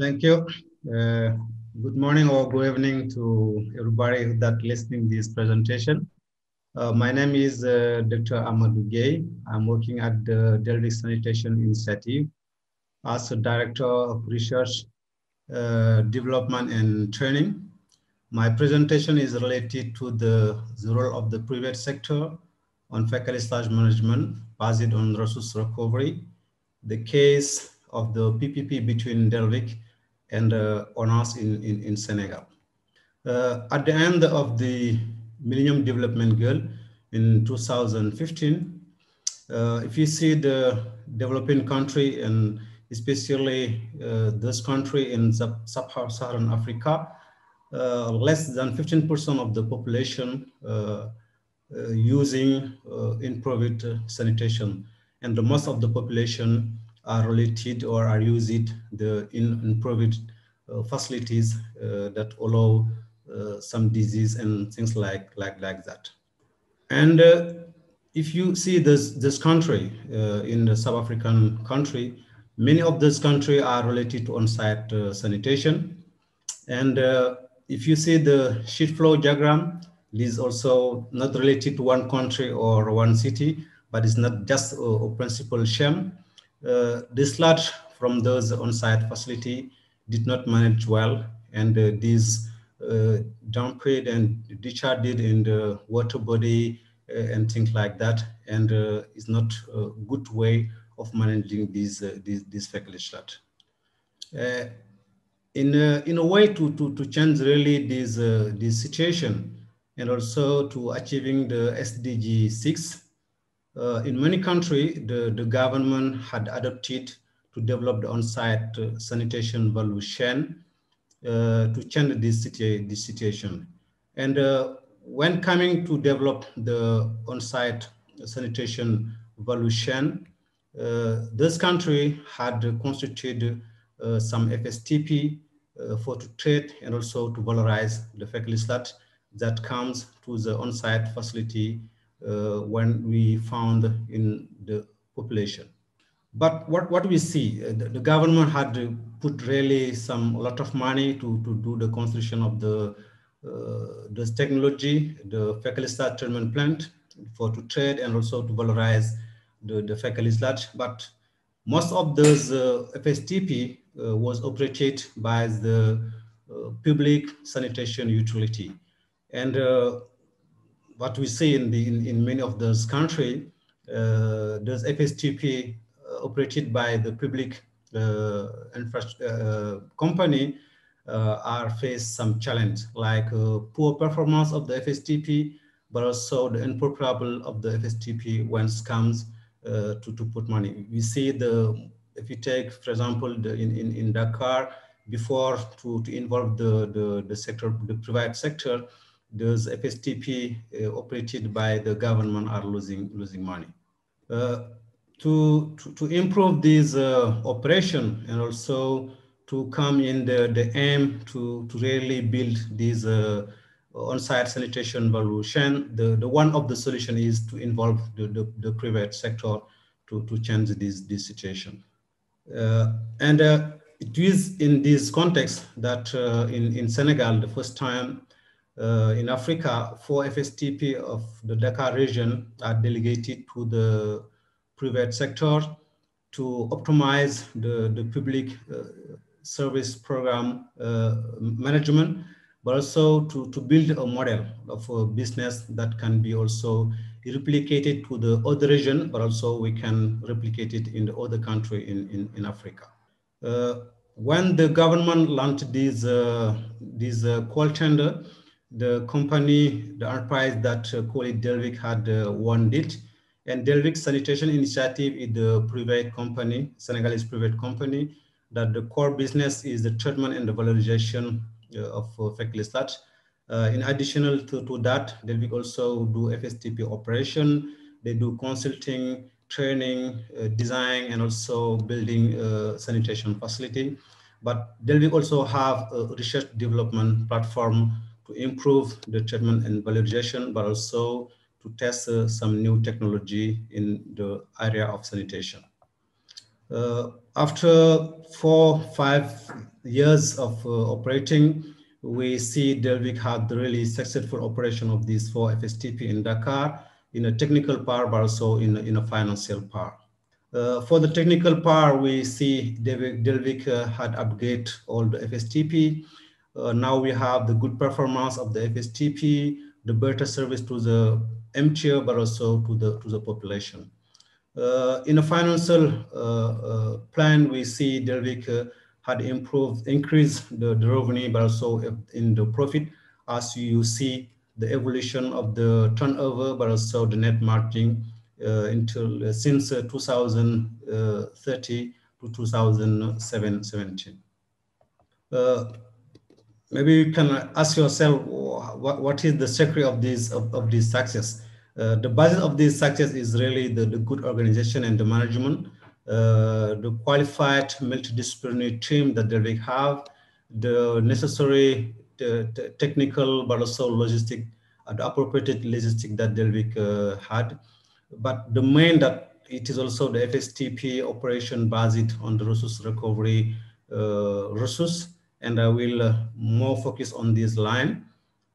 Thank you. Good morning or good evening to everybody that listening this presentation. My name is Dr. Amadou Gay. I'm working at the Delhi Sanitation Initiative as a Director of Research, Development and Training. My presentation is related to the role of the private sector on faculty management based on resource recovery, the case of the PPP between Delvic and owners in Senegal. At the end of the Millennium Development Goal in 2015, if you see the developing country and especially this country in sub-Saharan Africa, less than 15% of the population using in-private sanitation, and the most of the population are related or are using the in-private facilities that allow some disease and things like that. And if you see this country in the South African country, many of this country are related to on-site sanitation. And if you see the sheet flow diagram, it is also not related to one country or one city, but it's not just a principal shame. The sludge from those on-site facility did not manage well, and these dumped and discharged in the water body and things like that, and it's not a good way of managing these fecal sludge. In a way to change really this situation and also to achieving the SDG 6, in many countries, the government had adopted to develop the on-site sanitation value chain to change this situation. And when coming to develop the on-site sanitation value chain, this country had constituted some FSTP for to trade and also to valorize the fecal sludge that comes to the on-site facility when we found in the population. But what we see, the government had to put really a lot of money to do the construction of this technology, the fecal sludge treatment plant for to trade and also to valorize the fecal sludge. But most of those FSTP was operated by the public sanitation utility. And what we see in many of those countries, those FSTP operated by the public company are face some challenge, like poor performance of the FSTP, but also the improperable of the FSTP when it comes to put money. We see if you take, for example, in Dakar, before to involve the sector, the private sector, those FSTP operated by the government are losing money. To improve this operation and also to come in the aim to really build this on-site sanitation value chain, the one of the solution is to involve the private sector to change this situation. And it is in this context that in Senegal, the first time in Africa, 4 FSTP of the Dakar region are delegated to the private sector to optimize the public service program management, but also to build a model of a business that can be also replicated to the other region, but also we can replicate it in the other country in Africa. When the government launched this call tender, the company, the enterprise that called it Delvic had won it. And Delvic Sanitation Initiative is the private company, Senegalese private company, that the core business is the treatment and the valorization of fecal sludge. In addition to that, Delvic also do FSTP operation. They do consulting, training, design, and also building a sanitation facility. But Delvic also have a research development platform to improve the treatment and valorization, but also to test some new technology in the area of sanitation. After 4-5 years of operating, we see Delvic had the really successful operation of these 4 FSTP in Dakar in a technical part, but also in a financial part. For the technical part, we see Delvic had upgraded all the FSTP. Now we have the good performance of the FSTP, the better service to the MTO, but also to the population. In a financial plan, we see Delvic had increased the revenue, but also in the profit, as you see the evolution of the turnover, but also the net margin until since 2030 to 2017. Maybe you can ask yourself what is the secret of this success. The basis of this success is really the good organization and the management, the qualified multidisciplinary team that they have, the necessary technical but also logistic, the appropriate logistic that Delvic had. But the main that it is also the FSTP operation based on the resource recovery resource, and I will more focus on this line.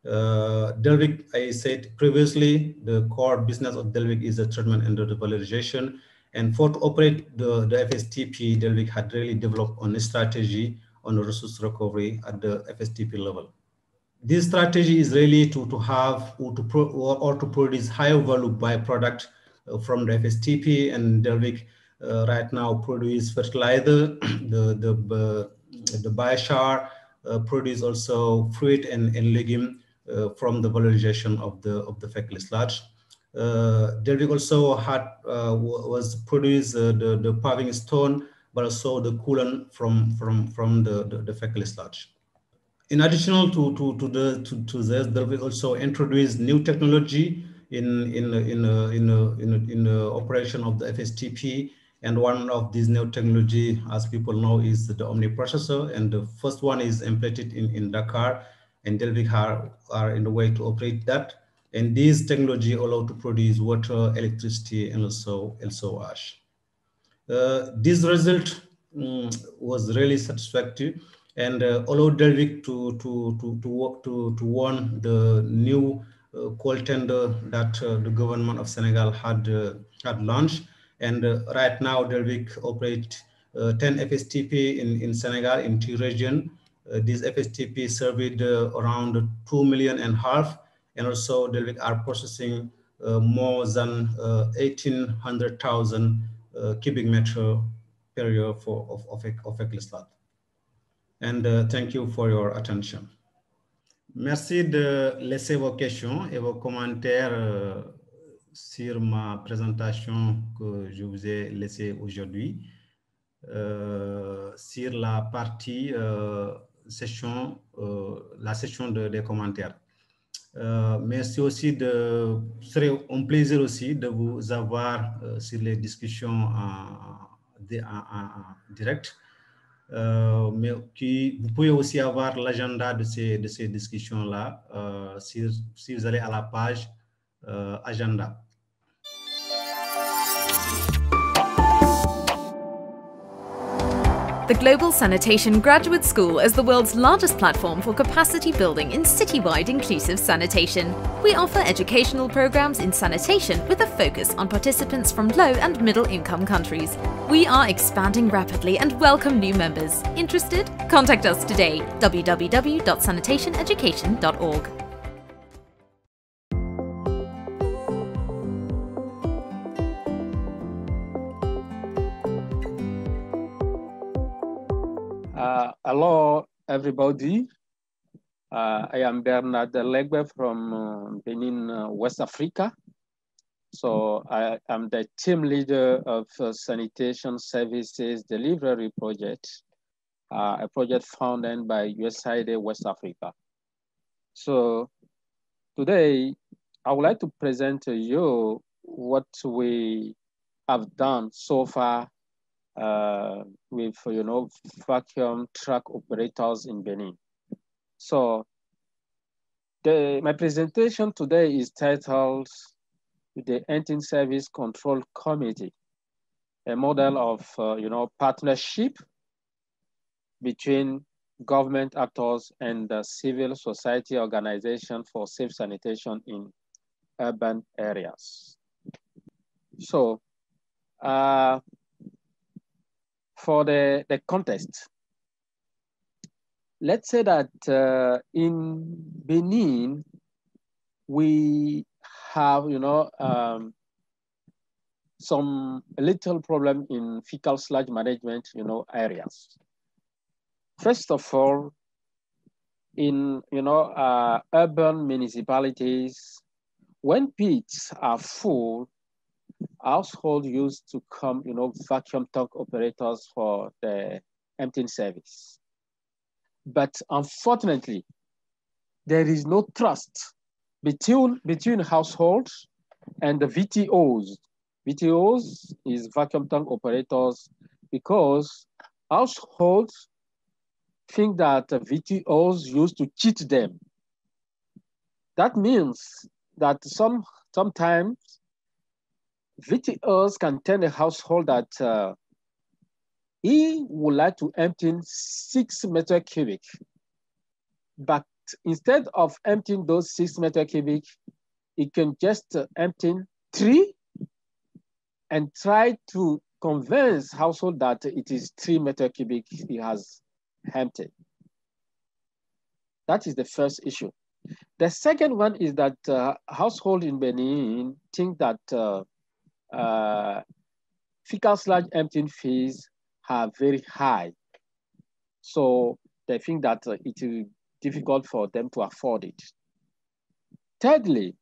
Delvic, I said previously, the core business of Delvic is the treatment and the valorization. And for to operate the FSTP, Delvic had really developed on a strategy on the resource recovery at the FSTP level. This strategy is really to have or to produce higher value byproduct from the FSTP, and Delvic right now produce fertilizer, the biochar, produce also fruit and legume from the valorization of the feckless sludge. Delvic also had was produced the paving stone, but also the coolant from the feckless sludge. In addition to this, Delvic also introduced new technology in operation of the FSTP, and one of these new technology, as people know, is the omniprocessor, and the first one is implemented in Dakar, and Delvic are in the way to operate that. And this technology allow to produce water, electricity, and also ash. This result was really satisfactory, and allowed Delvic to won the new coal tender that the government of Senegal had launched. And right now, Delvic operate 10 FSTP in Senegal in 2 regions. These FSTP served around 2.5 million, and also Delvic are processing more than 1,800,000 cubic meter per year of feckless sludge. And thank you for your attention. Merci de laisser vos questions et vos commentaires sur ma présentation que je vous ai laissée aujourd'hui sur la partie session, la session des commentaires. Merci aussi ce serait un plaisir aussi de vous avoir sur les discussions en direct. Mais vous pouvez aussi avoir l'agenda de ces discussions-là si vous allez à la page agenda. The Global Sanitation Graduate School is the world's largest platform for capacity building in citywide inclusive sanitation. We offer educational programs in sanitation with a focus on participants from low and middle income countries. We are expanding rapidly and welcome new members. Interested? Contact us today, www.sanitationeducation.org. Hello, everybody. I am Bernard Legbe from Benin, West Africa. So I am the team leader of Sanitation Services Delivery Project, a project founded by USAID West Africa. So today, I would like to present to you what we have done so far with vacuum truck operators in Benin. So my presentation today is titled the Engine Service Control Committee. a model of partnership between government actors and the civil society organization for safe sanitation in urban areas. So for the context, let's say that in Benin, we have, some little problem in fecal sludge management, areas. First of all, in, urban municipalities, when pits are full, households used to come, vacuum tank operators for the emptying service. But unfortunately, there is no trust between households and the VTOs. VTOs is vacuum tank operators, because households think that VTOs used to cheat them. That means that sometimes VTOs can tell a household that he would like to empty 6 meter cubic, but instead of emptying those 6 meter cubic, he can just empty 3 and try to convince household that it is 3 meter cubic he has emptied. That is the first issue. The second one is that household in Benin think that fecal sludge emptying fees are very high. So they think that it is difficult for them to afford it. Thirdly,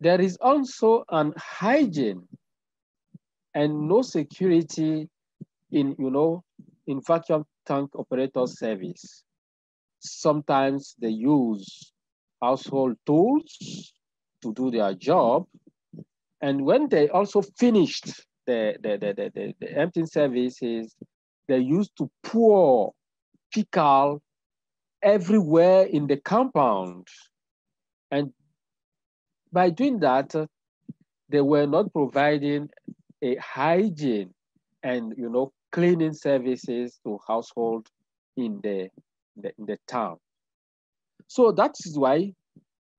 there is also an hygiene and no security in, in vacuum tank operator service. Sometimes they use household tools to do their job. And when they also finished the emptying services, they used to pour fecal everywhere in the compound. And by doing that, they were not providing a hygiene and cleaning services to household in the town. So that is why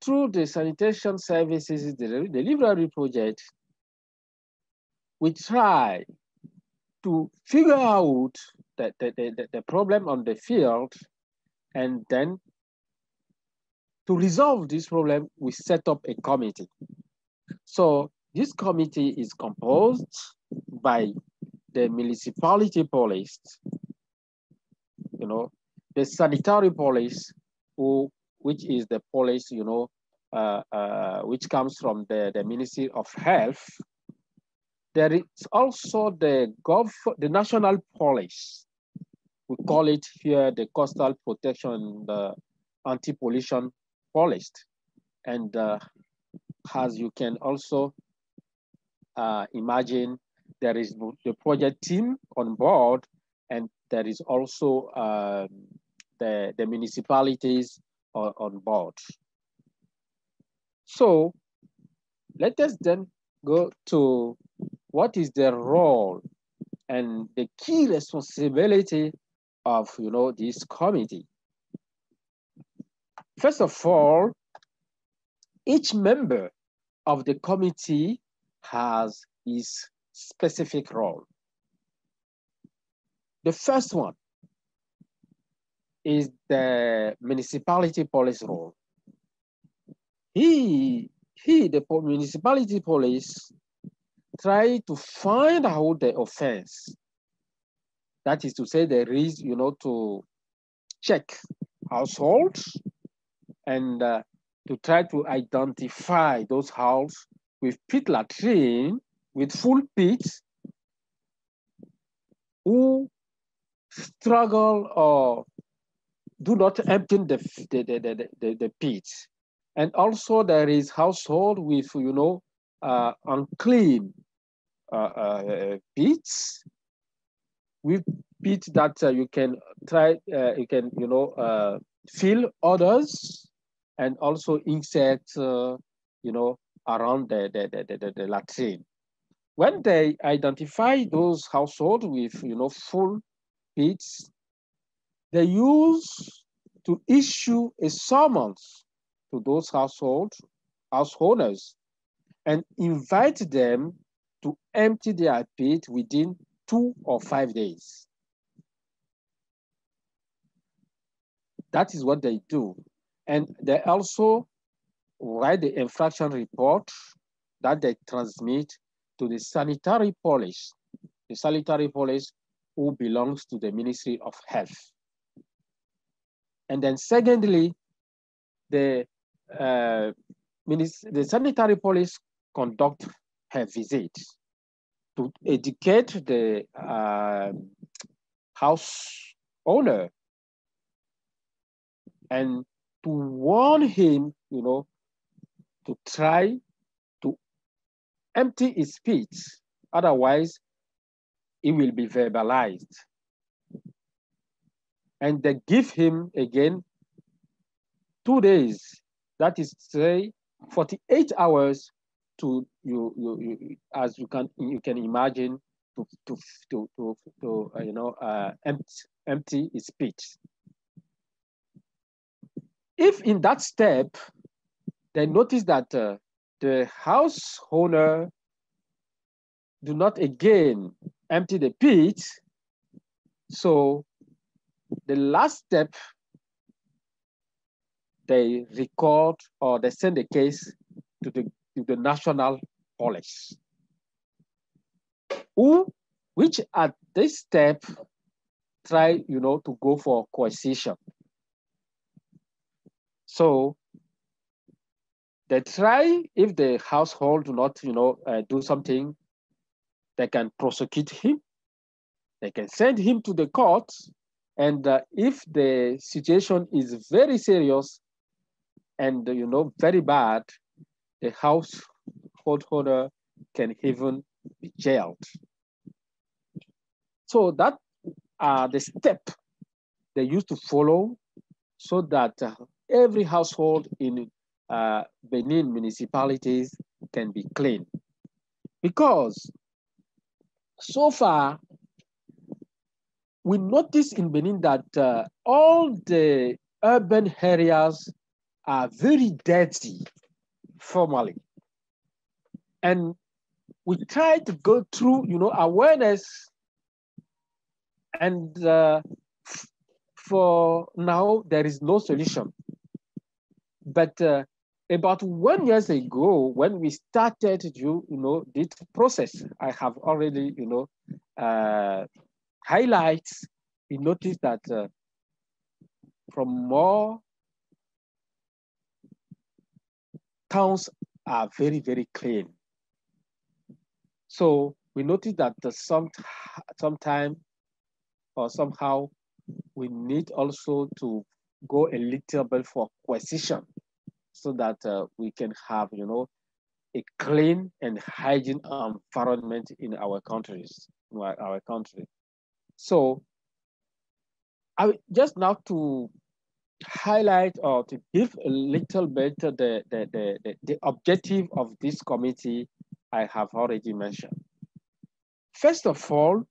through the sanitation services delivery project, we try to figure out the problem on the field, and then to resolve this problem, we set up a committee. So this committee is composed by the municipality police, the sanitary police, which is the police, which comes from the Ministry of Health. There is also the national police. We call it here the Coastal Protection, the Anti-Pollution Police. And as you can also imagine, there is the project team on board, and there is also the municipalities on board. So let us then go to what is the role and the key responsibility of this committee. First of all, each member of the committee has his specific role. The first one is the municipality police role. The municipality police try to find out the offense. That is to say, there is, to check households and to try to identify those houses with pit latrine, with full pits, who struggle or do not empty the pits. And also there is household with, unclean pits, with pits that you can try, fill others, and also insects, around the latrine. when they identify those households with full pits, they use to issue a summons to those house owners, and invite them to empty their pit within 2 or 5 days. That is what they do. And they also write the infraction report that they transmit to the sanitary police who belongs to the Ministry of Health. And then secondly, the sanitary police conduct a visit to educate the house owner and to warn him, to try to empty his pit. Otherwise, it will be verbalized. And they give him again 2 days, that is to say 48 hours to as you can imagine, to empty his pit. If in that step they notice that the house owner do not again empty the pit, so the last step, they record or they send the case to the national police, which at this step try to go for coercion. So they try, if the household do not do something, they can prosecute him, they can send him to the court, and if the situation is very serious and very bad, the household owner can even be jailed. So that are the steps they used to follow so that every household in Benin municipalities can be clean. Because so far, we notice in Benin that all the urban areas are very dirty formally. And we try to go through, awareness, and for now, there is no solution. But about 1 year ago, when we started this process, I have already, highlights, we noticed that from more towns are very, very clean. So we noticed that sometime or somehow we need also to go a little bit for coercion so that we can have, a clean and hygiene environment in our countries, our country. So I just now to highlight or to give a little bit the objective of this committee I have already mentioned. First of all,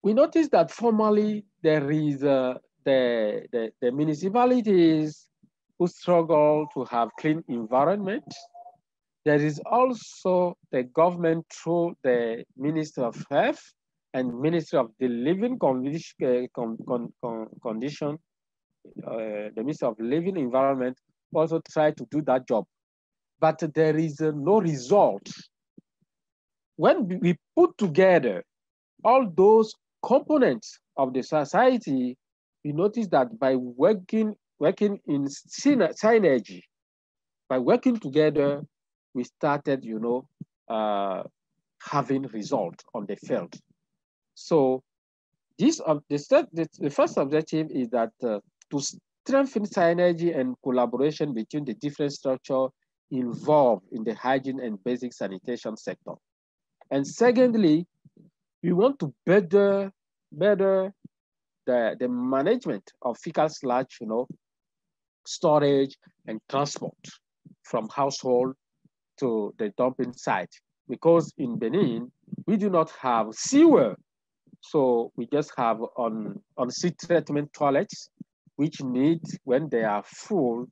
we noticed that formally there is the municipalities who struggle to have clean environment. There is also the government through the Ministry of Health and Ministry of the Living Condition, the Ministry of Living Environment also try to do that job. But there is no result. When we put together all those components of the society, we notice that by working in synergy, by working together, we started, having result on the field. So the first objective is that to strengthen synergy and collaboration between the different structures involved in the hygiene and basic sanitation sector. And secondly, we want to better the management of fecal sludge, storage and transport from household to the dumping site because in Benin, we do not have sewer. So we just have on-site treatment toilets, which need, when they are full,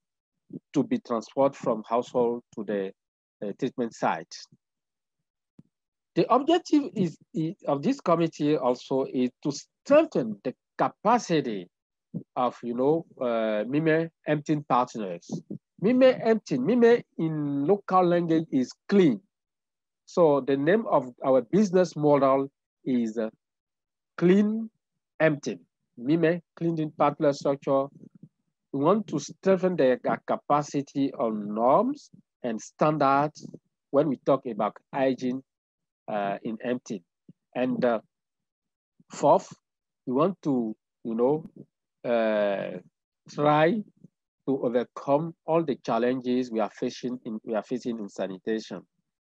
to be transported from household to the treatment site. The objective of this committee also is to strengthen the capacity of, MIME emptying partners. MIME emptying, MIME in local language is clean. So the name of our business model is clean emptying. MIME, cleaning partner structure. We want to strengthen their capacity on norms and standards when we talk about hygiene in emptying. And fourth, we want to, try to overcome all the challenges we are facing in sanitation,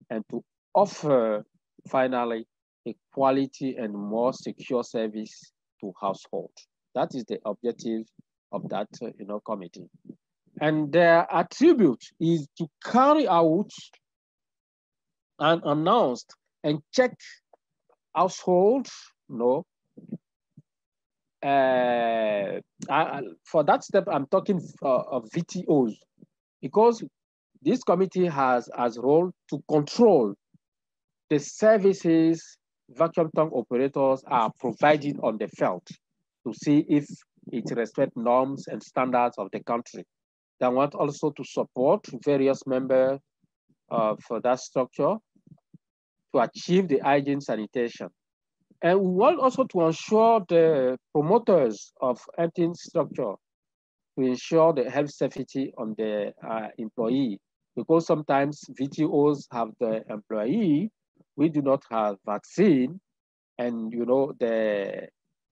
and to offer finally a quality and more secure service to household. That is the objective of that committee. And their attribute is to carry out and announced and check households, for that step, I'm talking of VTOs, because this committee has as role to control the services vacuum tank operators are providing on the field, to see if it respects norms and standards of the country. They want also to support various members for that structure to achieve the hygiene sanitation. And we want also to ensure the promoters of emptying structure to ensure the health safety on the employee, because sometimes VTOs have the employee, we do not have vaccine, and they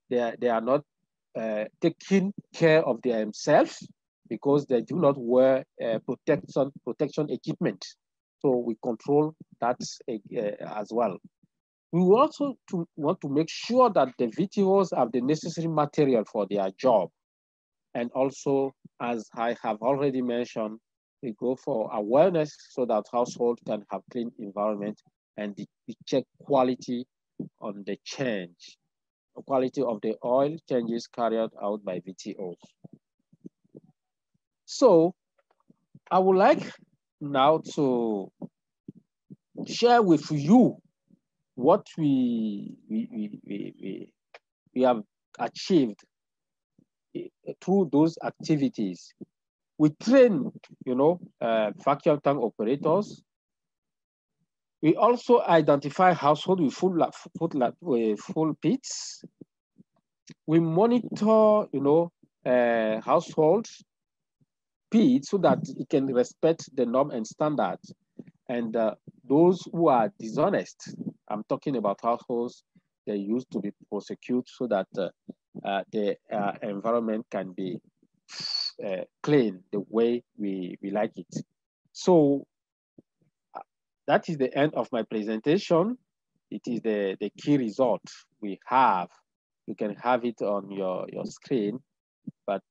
are not taking care of themselves because they do not wear protection equipment. So we control that as well. We also want to make sure that the VTOs have the necessary material for their job. And also, as I have already mentioned, we go for awareness so that households can have clean environment, and we check quality on the change, the quality of the oil changes carried out by VTOs. So I would like now to share with you what we have achieved through those activities. We train, vacuum tank operators. We also identify households with full pits. We monitor, households pits so that it can respect the norm and standards. And those who are dishonest, I'm talking about households, they used to be prosecuted so that the environment can be clean the way we like it. So that is the end of my presentation. It is the key result we have. You can have it on your screen, but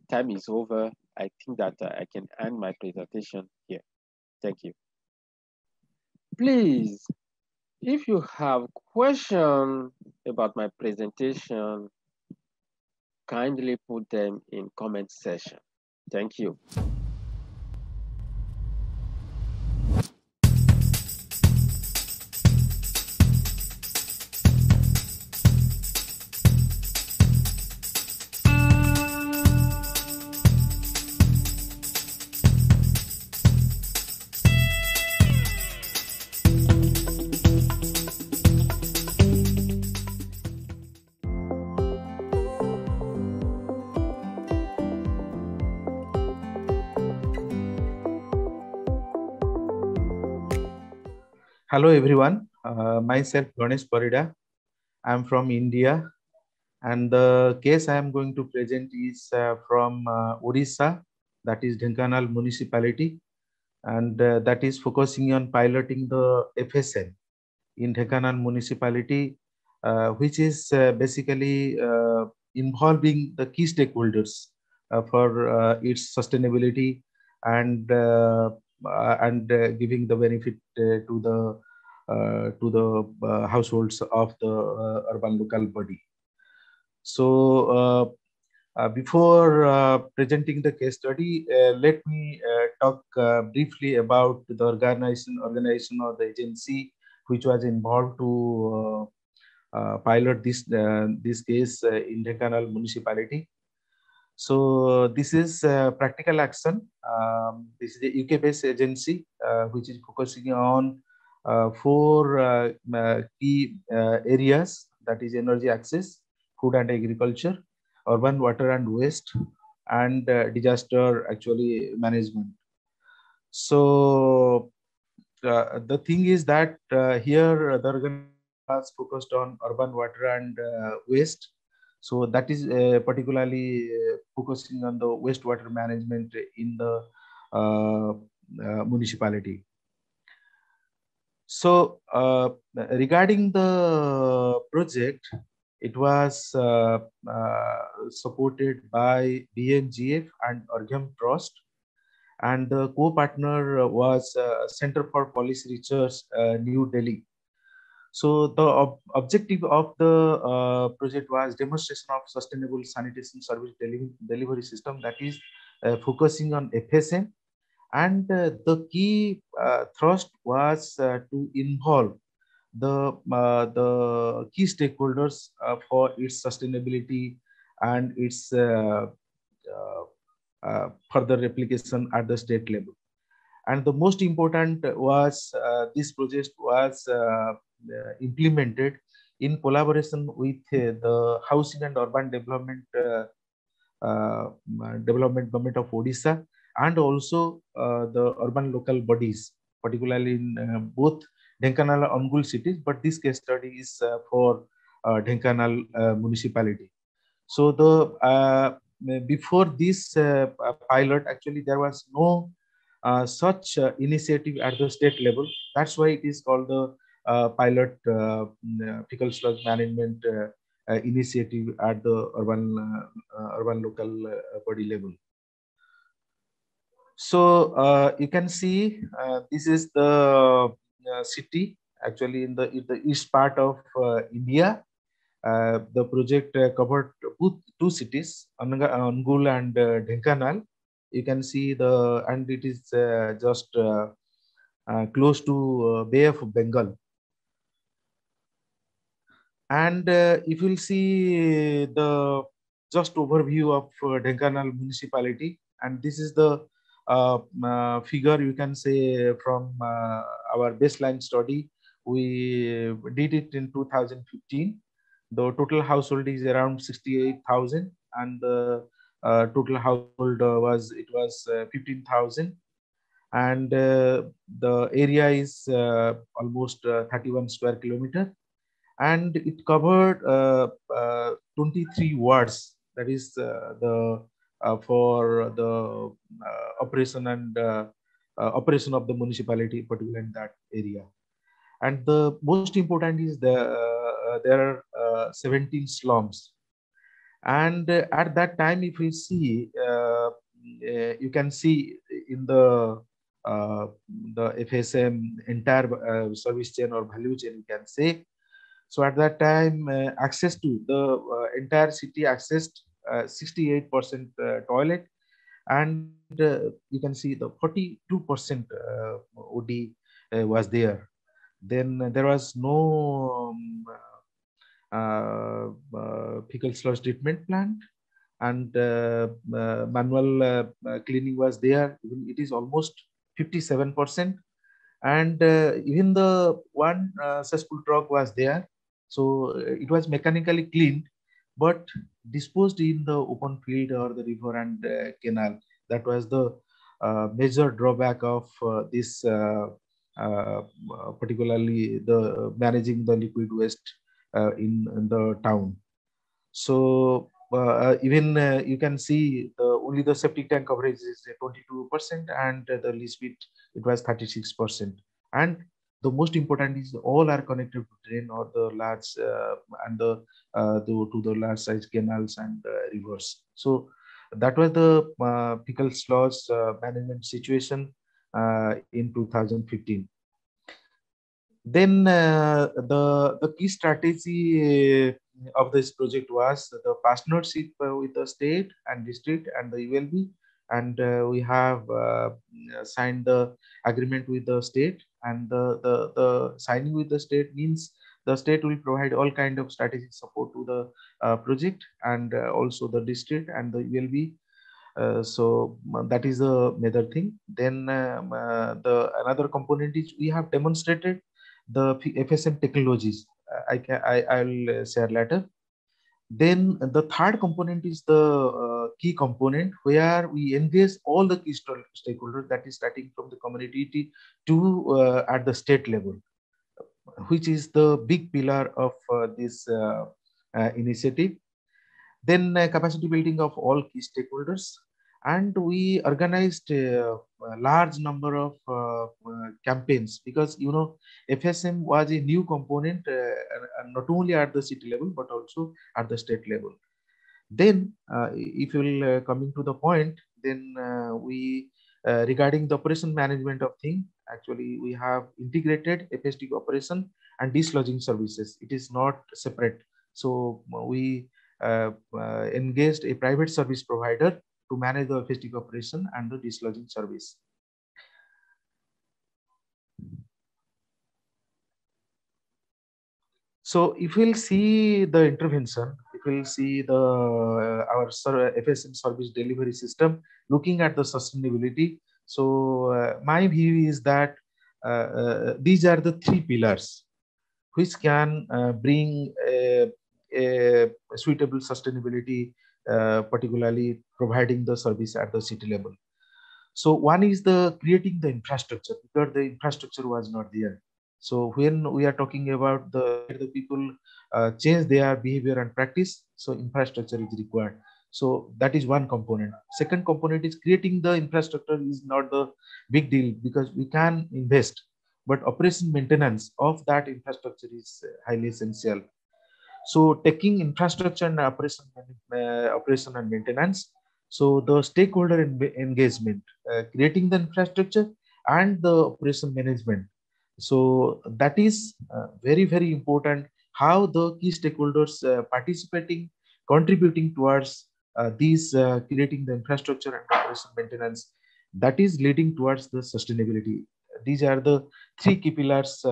time is over. I think that I can end my presentation here. Thank you. Please, if you have questions about my presentation, kindly put them in comment section. Thank you. Hello everyone, myself Ganesh Parida. I am from India, and the case I am going to present is from Odisha, that is Dhenkanal municipality, and that is focusing on piloting the FSN in Dhenkanal municipality, which is basically involving the key stakeholders for its sustainability and giving the benefit to the to the households of the urban local body. So before presenting the case study, let me talk briefly about the organization or the agency which was involved to pilot this case in Dhenkanal municipality. So this is Practical Action. This is a UK-based agency which is focusing on four key areas, that is energy access, food and agriculture, urban water and waste, and disaster actually management. So the thing is that here the organization was focused on urban water and waste. So that is particularly focusing on the wastewater management in the municipality. So regarding the project, it was supported by BNGF and Argham Trust, and the co-partner was Center for Policy Research, New Delhi. So the objective of the project was demonstration of sustainable sanitation service delivery system, that is focusing on FSM, and the key thrust was to involve the key stakeholders for its sustainability and its further replication at the state level. And the most important was this project was implemented in collaboration with the Housing and Urban Development Government of Odisha, and also the urban local bodies, particularly in both Dhenkanal and Angul cities, but this case study is for Dhenkanal municipality. So the before this pilot, actually there was no such initiative at the state level. That's why it is called the pilot fecal sludge management initiative at the urban local body level. So you can see this is the city actually in the east part of India. The project covered two cities, Angul and Dhenkanal. You can see and it is just close to Bay of Bengal. And if you'll see the just overview of Dhenkanal municipality, and this is the figure you can say from our baseline study. We did it in 2015. The total household is around 68,000, and the total household was 15,000, and the area is almost 31 square kilometer, and it covered 23 wards. That is for the operation and operation of the municipality, particularly in that area. And the most important is there are 17 slums. And at that time, if we see, you can see in the FSM entire service chain or value chain, you can say. So at that time, access to the entire city accessed 68% toilet, and you can see the 42% OD was there. Then there was no fecal sludge treatment plant, and manual cleaning was there. It is almost 57%, and even the one cesspool truck was there. So it was mechanically cleaned, but disposed in the open field or the river and canal. That was the major drawback of this, particularly the managing the liquid waste in the town. So even you can see only the septic tank coverage is 22%, and the leach bit it was 36%. And the most important is all are connected to drain or the large and to the large size canals and rivers. So that was the fecal sludge management situation in 2015. Then the key strategy of this project was the partnership with the state and district and the ULB, and we have signed the agreement with the state, and the signing with the state means the state will provide all kind of strategic support to the project, and also the district and the ULB. So that is a major thing. Then the another component is we have demonstrated the FSM technologies. I'll share later. Then the third component is the key component where we engage all the key stakeholders, that is starting from the community to at the state level, which is the big pillar of this initiative. Then capacity building of all key stakeholders, and we organized a large number of campaigns, because FSM was a new component, not only at the city level but also at the state level. Then if you will coming to the point, then we regarding the operation management of thing, actually we have integrated FSTP operation and dislodging services. It is not separate. So we engaged a private service provider to manage the FSTP operation and the dislodging service. So if we'll see the intervention, if we'll see the our FSM service delivery system, looking at the sustainability. So my view is that these are the three pillars which can bring a suitable sustainability, particularly providing the service at the city level. So one is the creating the infrastructure, because the infrastructure was not there. So when we are talking about the people change their behavior and practice, so infrastructure is required. So that is one component. Second component is creating the infrastructure is not the big deal, because we can invest, but operation maintenance of that infrastructure is highly essential. So taking infrastructure and operation and maintenance. So the stakeholder engagement, creating the infrastructure and the operation management. So that is very, very important, how the key stakeholders participating, contributing towards these creating the infrastructure and operation maintenance, that is leading towards the sustainability. These are the three key pillars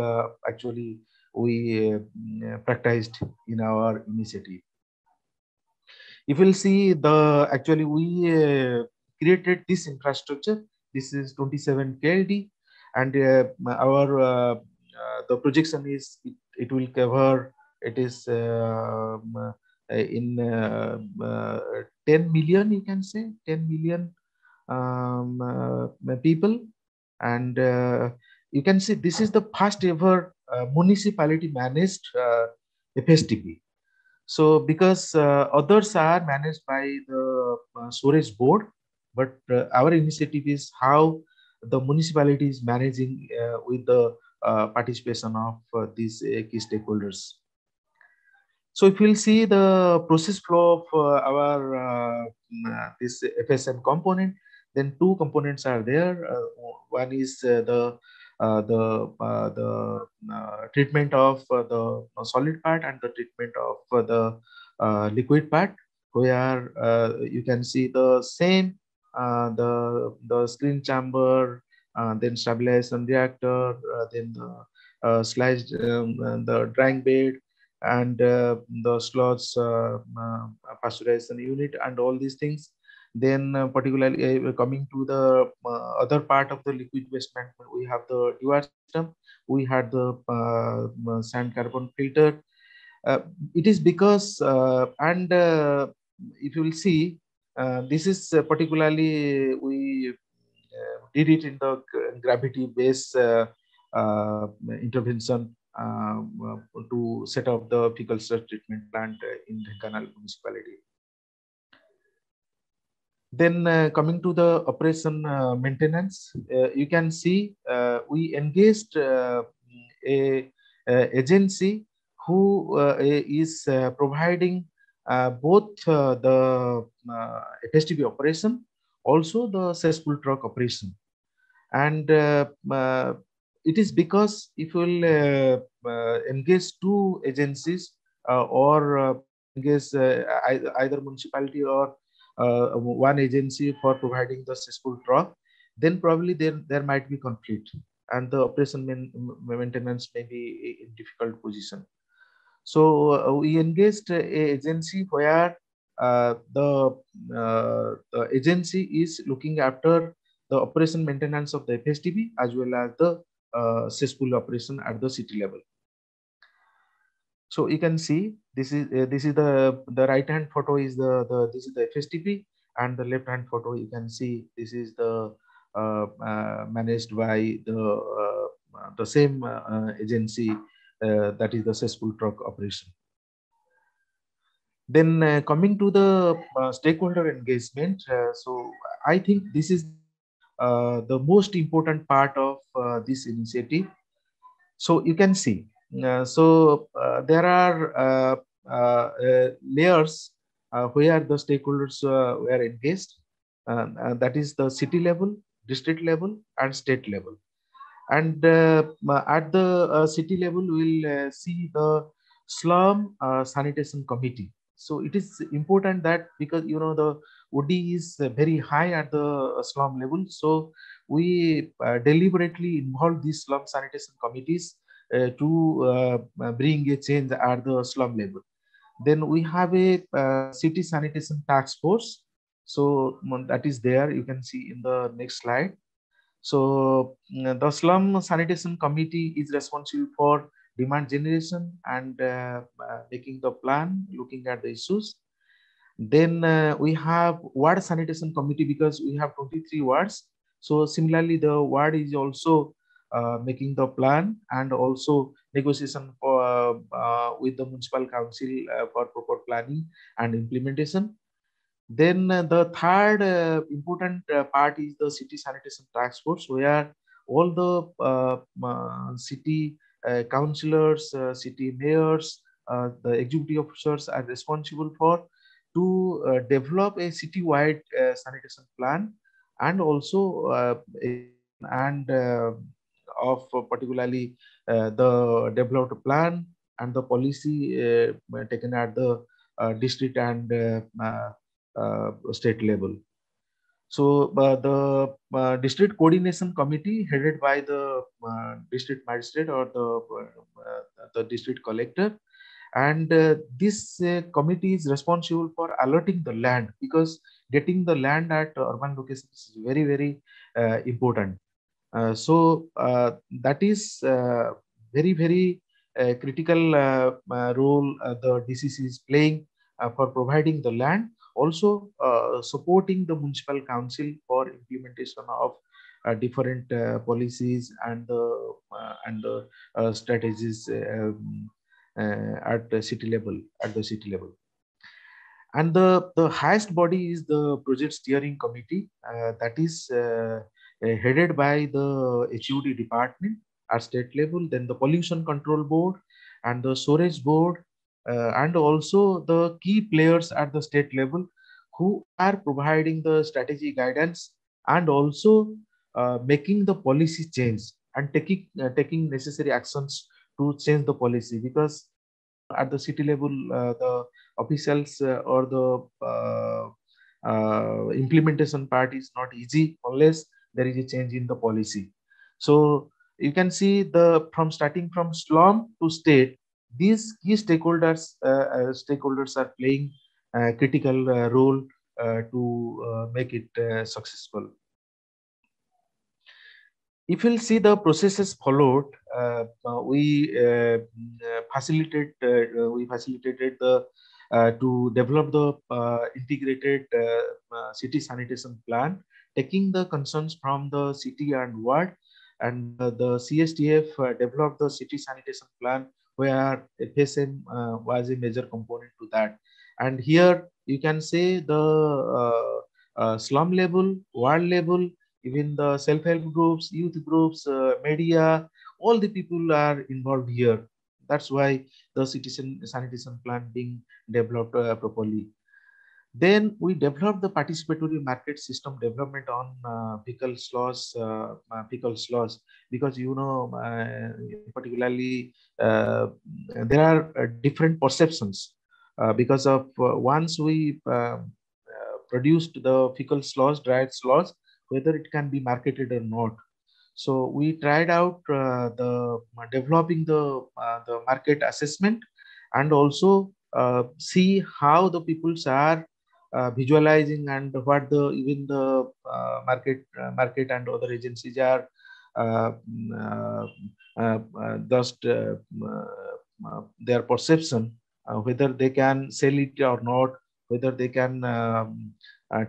actually we practiced in our initiative. If we'll see the actually we created this infrastructure. This is 27 KLD, and our the projection is it will cover, it is in 10 million, you can say 10 million people, and you can see this is the first ever municipality managed FSTP. So because others are managed by the storage board, but our initiative is how the municipality is managing with the participation of these key stakeholders. So if we'll see the process flow of our this FSM component, then two components are there. One is the treatment of the solid part and the treatment of the liquid part, where you can see the same the screen chamber, then stabilization reactor, then the sliced the drying bed, and the slots pasteurization unit and all these things. Then particularly coming to the other part of the liquid waste management, we have the DUR system, we had the sand carbon filter. It is because and if you will see this is particularly we did it in the gravity based intervention to set up the fecal sludge treatment plant in Dhenkanal municipality. Then coming to the operation maintenance, you can see we engaged a agency who is providing both the FSTP operation, also the cesspool truck operation. And it is because if you will engage two agencies or engage either municipality or one agency for providing the cesspool truck, then probably there might be conflict and the operation maintenance may be in difficult position. So we engaged a agency where the agency is looking after the operation maintenance of the FSTB as well as the cesspool operation at the city level. So you can see this is the right hand photo is this is the FSTP, and the left hand photo you can see this is the managed by the same agency, that is the cesspool truck operation. Then coming to the stakeholder engagement, so I think this is the most important part of this initiative. So you can see, there are layers where the stakeholders were engaged, that is the city level, district level, and state level. And at the city level, we'll see the slum sanitation committee. So it is important that because the OD is very high at the slum level, so we deliberately involve these slum sanitation committees to bring a change at the slum level. Then we have a city sanitation task force. So that is there. You can see in the next slide. So the slum sanitation committee is responsible for demand generation and making the plan, looking at the issues. Then we have ward sanitation committee because we have 23 wards. So similarly, the ward is also making the plan and also negotiation for with the municipal council for proper planning and implementation. Then the third important part is the city sanitation task force, where all the city councillors, city mayors, the executive officers are responsible for to develop a city-wide sanitation plan, and also and of particularly the developed plan and the policy taken at the district and state level. So the district coordination committee headed by the district magistrate or the district collector, and this committee is responsible for allotting the land, because getting the land at urban locations is very, very important. So that is very, very critical role the DCC is playing for providing the land, also supporting the municipal council for implementation of different policies and the strategies at the city level. And the highest body is the project steering committee, that is headed by the HUD department at state level, then the pollution control board and the storage board, and also the key players at the state level who are providing the strategy guidance and also making the policy change and taking necessary actions to change the policy. Because at the city level, the officials or the implementation part is not easy unless there is a change in the policy. So you can see from starting from slum to state, these key stakeholders are playing a critical role to make it successful. If you'll see the processes followed, we facilitated the to develop the integrated city sanitation plan, taking the concerns from the city and ward, and the CSTF developed the city sanitation plan, where FSM was a major component to that. And here you can say the slum level, ward level, even the self-help groups, youth groups, media, all the people are involved here. That's why the citizen sanitation plan being developed properly. Then we developed the participatory market system development on fecal slosh, because particularly there are different perceptions because of once we produced the fecal slosh, dried slosh, whether it can be marketed or not. So we tried out the developing the market assessment, and also see how the peoples are visualizing, and what the even the market and other agencies are uh, uh, just their perception, whether they can sell it or not, whether they can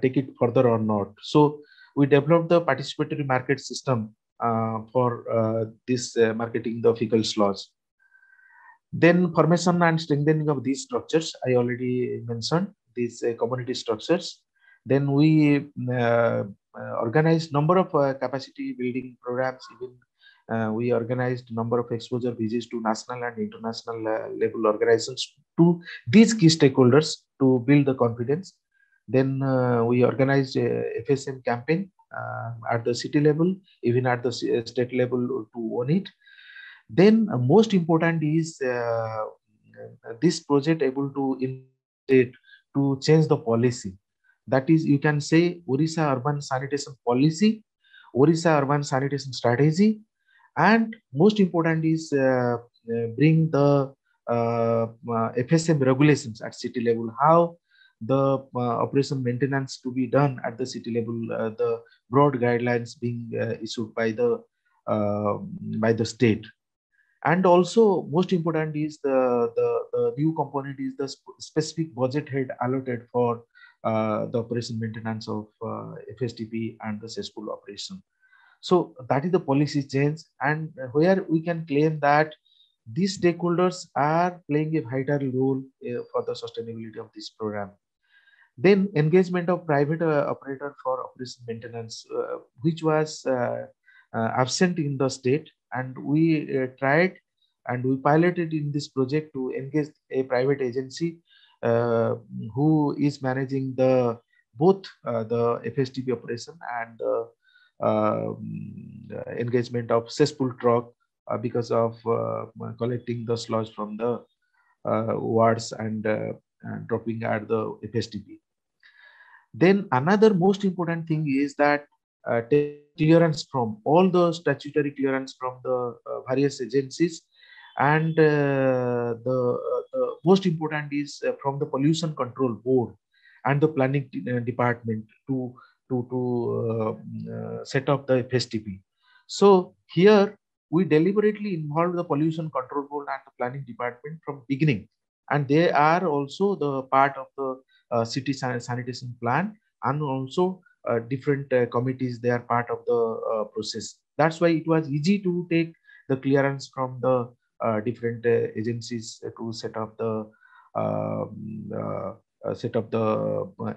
take it further or not. So we developed the participatory market system for this marketing the fecal slosh. Then formation and strengthening of these structures, I already mentioned these community structures. Then we organized number of capacity building programs. Even we organized number of exposure visits to national and international level organizations to these key stakeholders to build the confidence. Then we organized a FSM campaign at the city level, even at the state level to own it. Then most important is this project able to initiate to change the policy. That is, you can say Orissa urban sanitation policy, Orissa urban sanitation strategy, and most important is bring the FSM regulations at city level, how the operation maintenance to be done at the city level, the broad guidelines being issued uh, by the state. And also most important is the new component is the specific budget head allotted for the operation maintenance of FSTP and the cesspool operation. So that is the policy change, and where we can claim that these stakeholders are playing a vital role for the sustainability of this program. Then engagement of private operator for operation maintenance, which was absent in the state, and we tried and we piloted in this project to engage a private agency who is managing the both the FSTP operation and engagement of cesspool truck because of collecting the sludge from the wards and dropping at the FSTP. Then another most important thing is that clearance from all the statutory clearance from the various agencies, and the most important is from the pollution control board and the planning department to set up the FSTP. So here we deliberately involve the pollution control board and the planning department from beginning, and they are also the part of the city sanitation plan, and also different committees, they are part of the process. That's why it was easy to take the clearance from the different agencies to set up the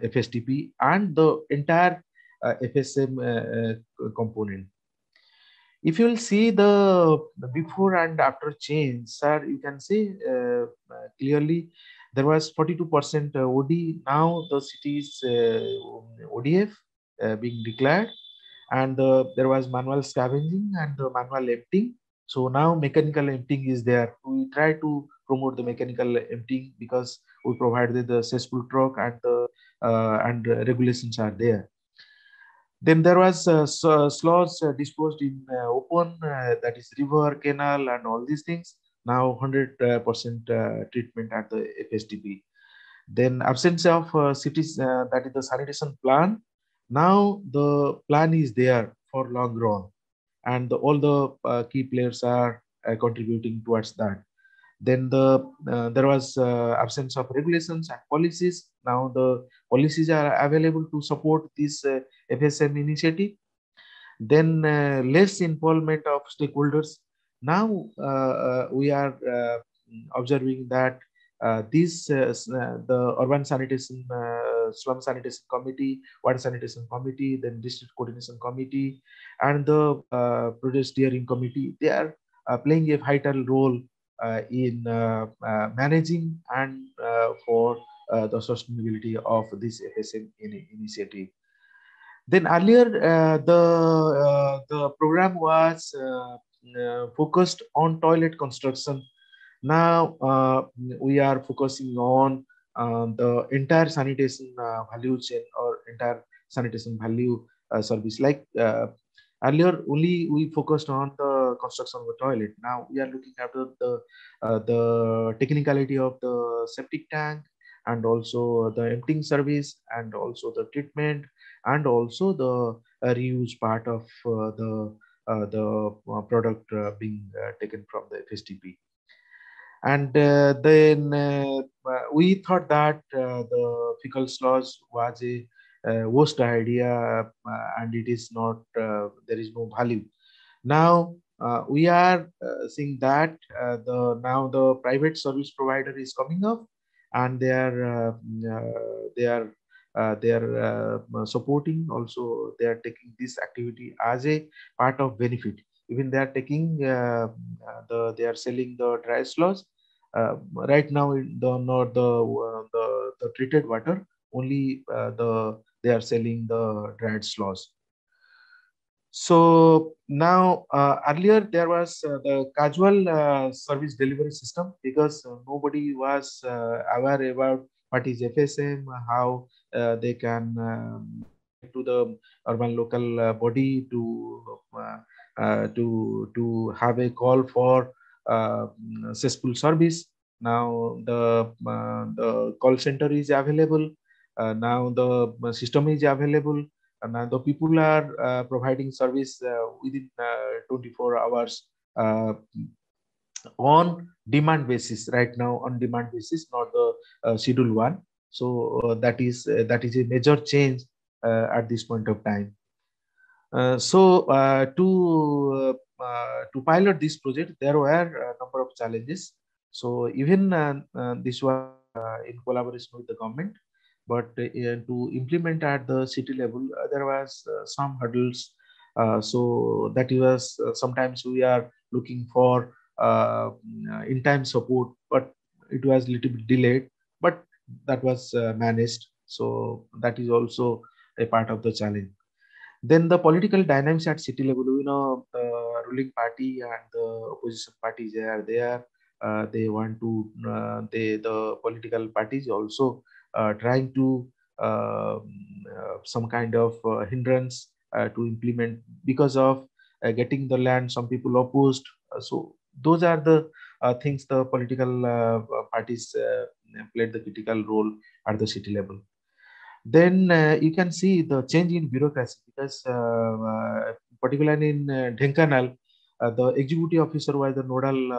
FSTP and the entire FSM component. If you will see the before and after change, sir, you can see clearly there was 42% OD. Now the city is ODF being declared, and there was manual scavenging and the manual emptying. So now mechanical emptying is there. We try to promote the mechanical emptying because we provided the cesspool truck, and the regulations are there. Then there was slots disposed in open, that is river, canal, and all these things. Now 100% treatment at the FSTP. Then absence of cities, that is the sanitation plan. Now the plan is there for long run, and all the key players are contributing towards that. Then there was absence of regulations and policies. Now the policies are available to support this FSM initiative. Then less involvement of stakeholders. Now we are observing that the urban sanitation, slum sanitation committee, water sanitation committee, then district coordination committee, and the project steering committee, they are playing a vital role in managing and for the sustainability of this FSM initiative. Then earlier, the program was focused on toilet construction. Now we are focusing on the entire sanitation value chain, or entire sanitation value service. Like earlier, only we focused on the construction of the toilet. Now we are looking after the technicality of the septic tank, and also the emptying service, and also the treatment, and also the reuse part of the product being taken from the FSTP. And then we thought that the fecal sludge was a worst idea, and it is not, there is no value. Now we are seeing that now the private service provider is coming up, and they are supporting, also they are taking this activity as a part of benefit. Even they are taking they are selling the dry sludge right now, not the treated water, only they are selling the dried sludge. So now earlier there was the casual service delivery system, because nobody was aware about what is FSM, how they can get to the urban local body to have a call for cesspool service. Now the call center is available. Now the system is available. And the people are providing service within 24 hours on demand basis. Right now, on demand basis, not the schedule one. So that is a major change at this point of time. To pilot this project, there were a number of challenges. So even this was in collaboration with the government. But to implement at the city level, there was some hurdles. So that was sometimes we are looking for in-time support, but it was a little bit delayed. But that was managed. So that is also a part of the challenge. Then the political dynamics at city level, the ruling party and the opposition parties are there. They want to, the political parties also trying to some kind of hindrance to implement, because of getting the land. Some people opposed. So those are the things the political parties played the critical role at the city level. Then you can see the change in bureaucracy, because particularly in Dhenkanal, the executive officer was the nodal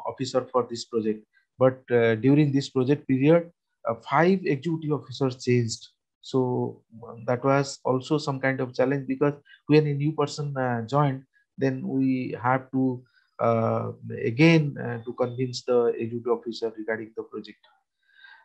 officer for this project. But during this project period, 5 executive officers changed. So that was also some kind of challenge, because when a new person joined, then we have to again to convince the executive officer regarding the project.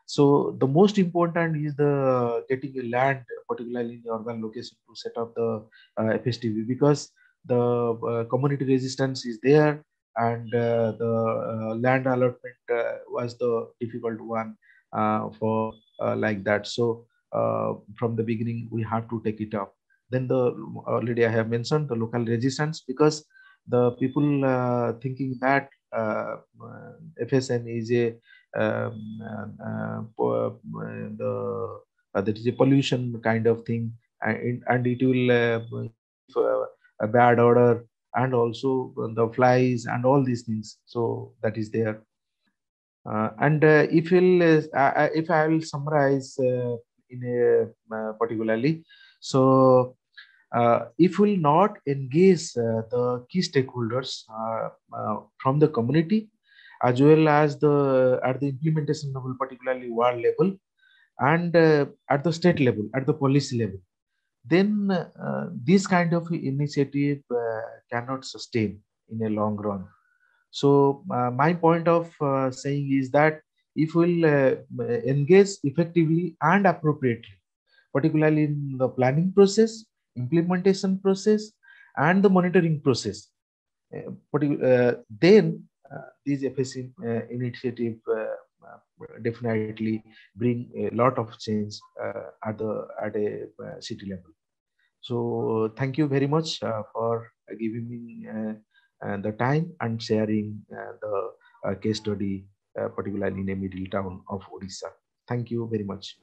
So the most important is the getting a land, particularly in the urban location, to set up the FSTV, because the community resistance is there, and the land allotment was the difficult one for like that. So from the beginning, we have to take it up. Then already I have mentioned the local resistance, because the people thinking that FSM is a that is a pollution kind of thing, and it will a bad odor, and also the flies and all these things. So that is there. And if I will summarize in a particularly, so if we will not engage the key stakeholders from the community, as well as at the implementation level, particularly ward level, and at the state level, at the policy level, then this kind of initiative cannot sustain in a long run. So my point of saying is that if we'll engage effectively and appropriately, particularly in the planning process, implementation process, and the monitoring process, then these FSM initiative definitely bring a lot of change at a city level. So thank you very much for giving me the time and sharing the case study, particularly in a middle town of Odisha. Thank you very much.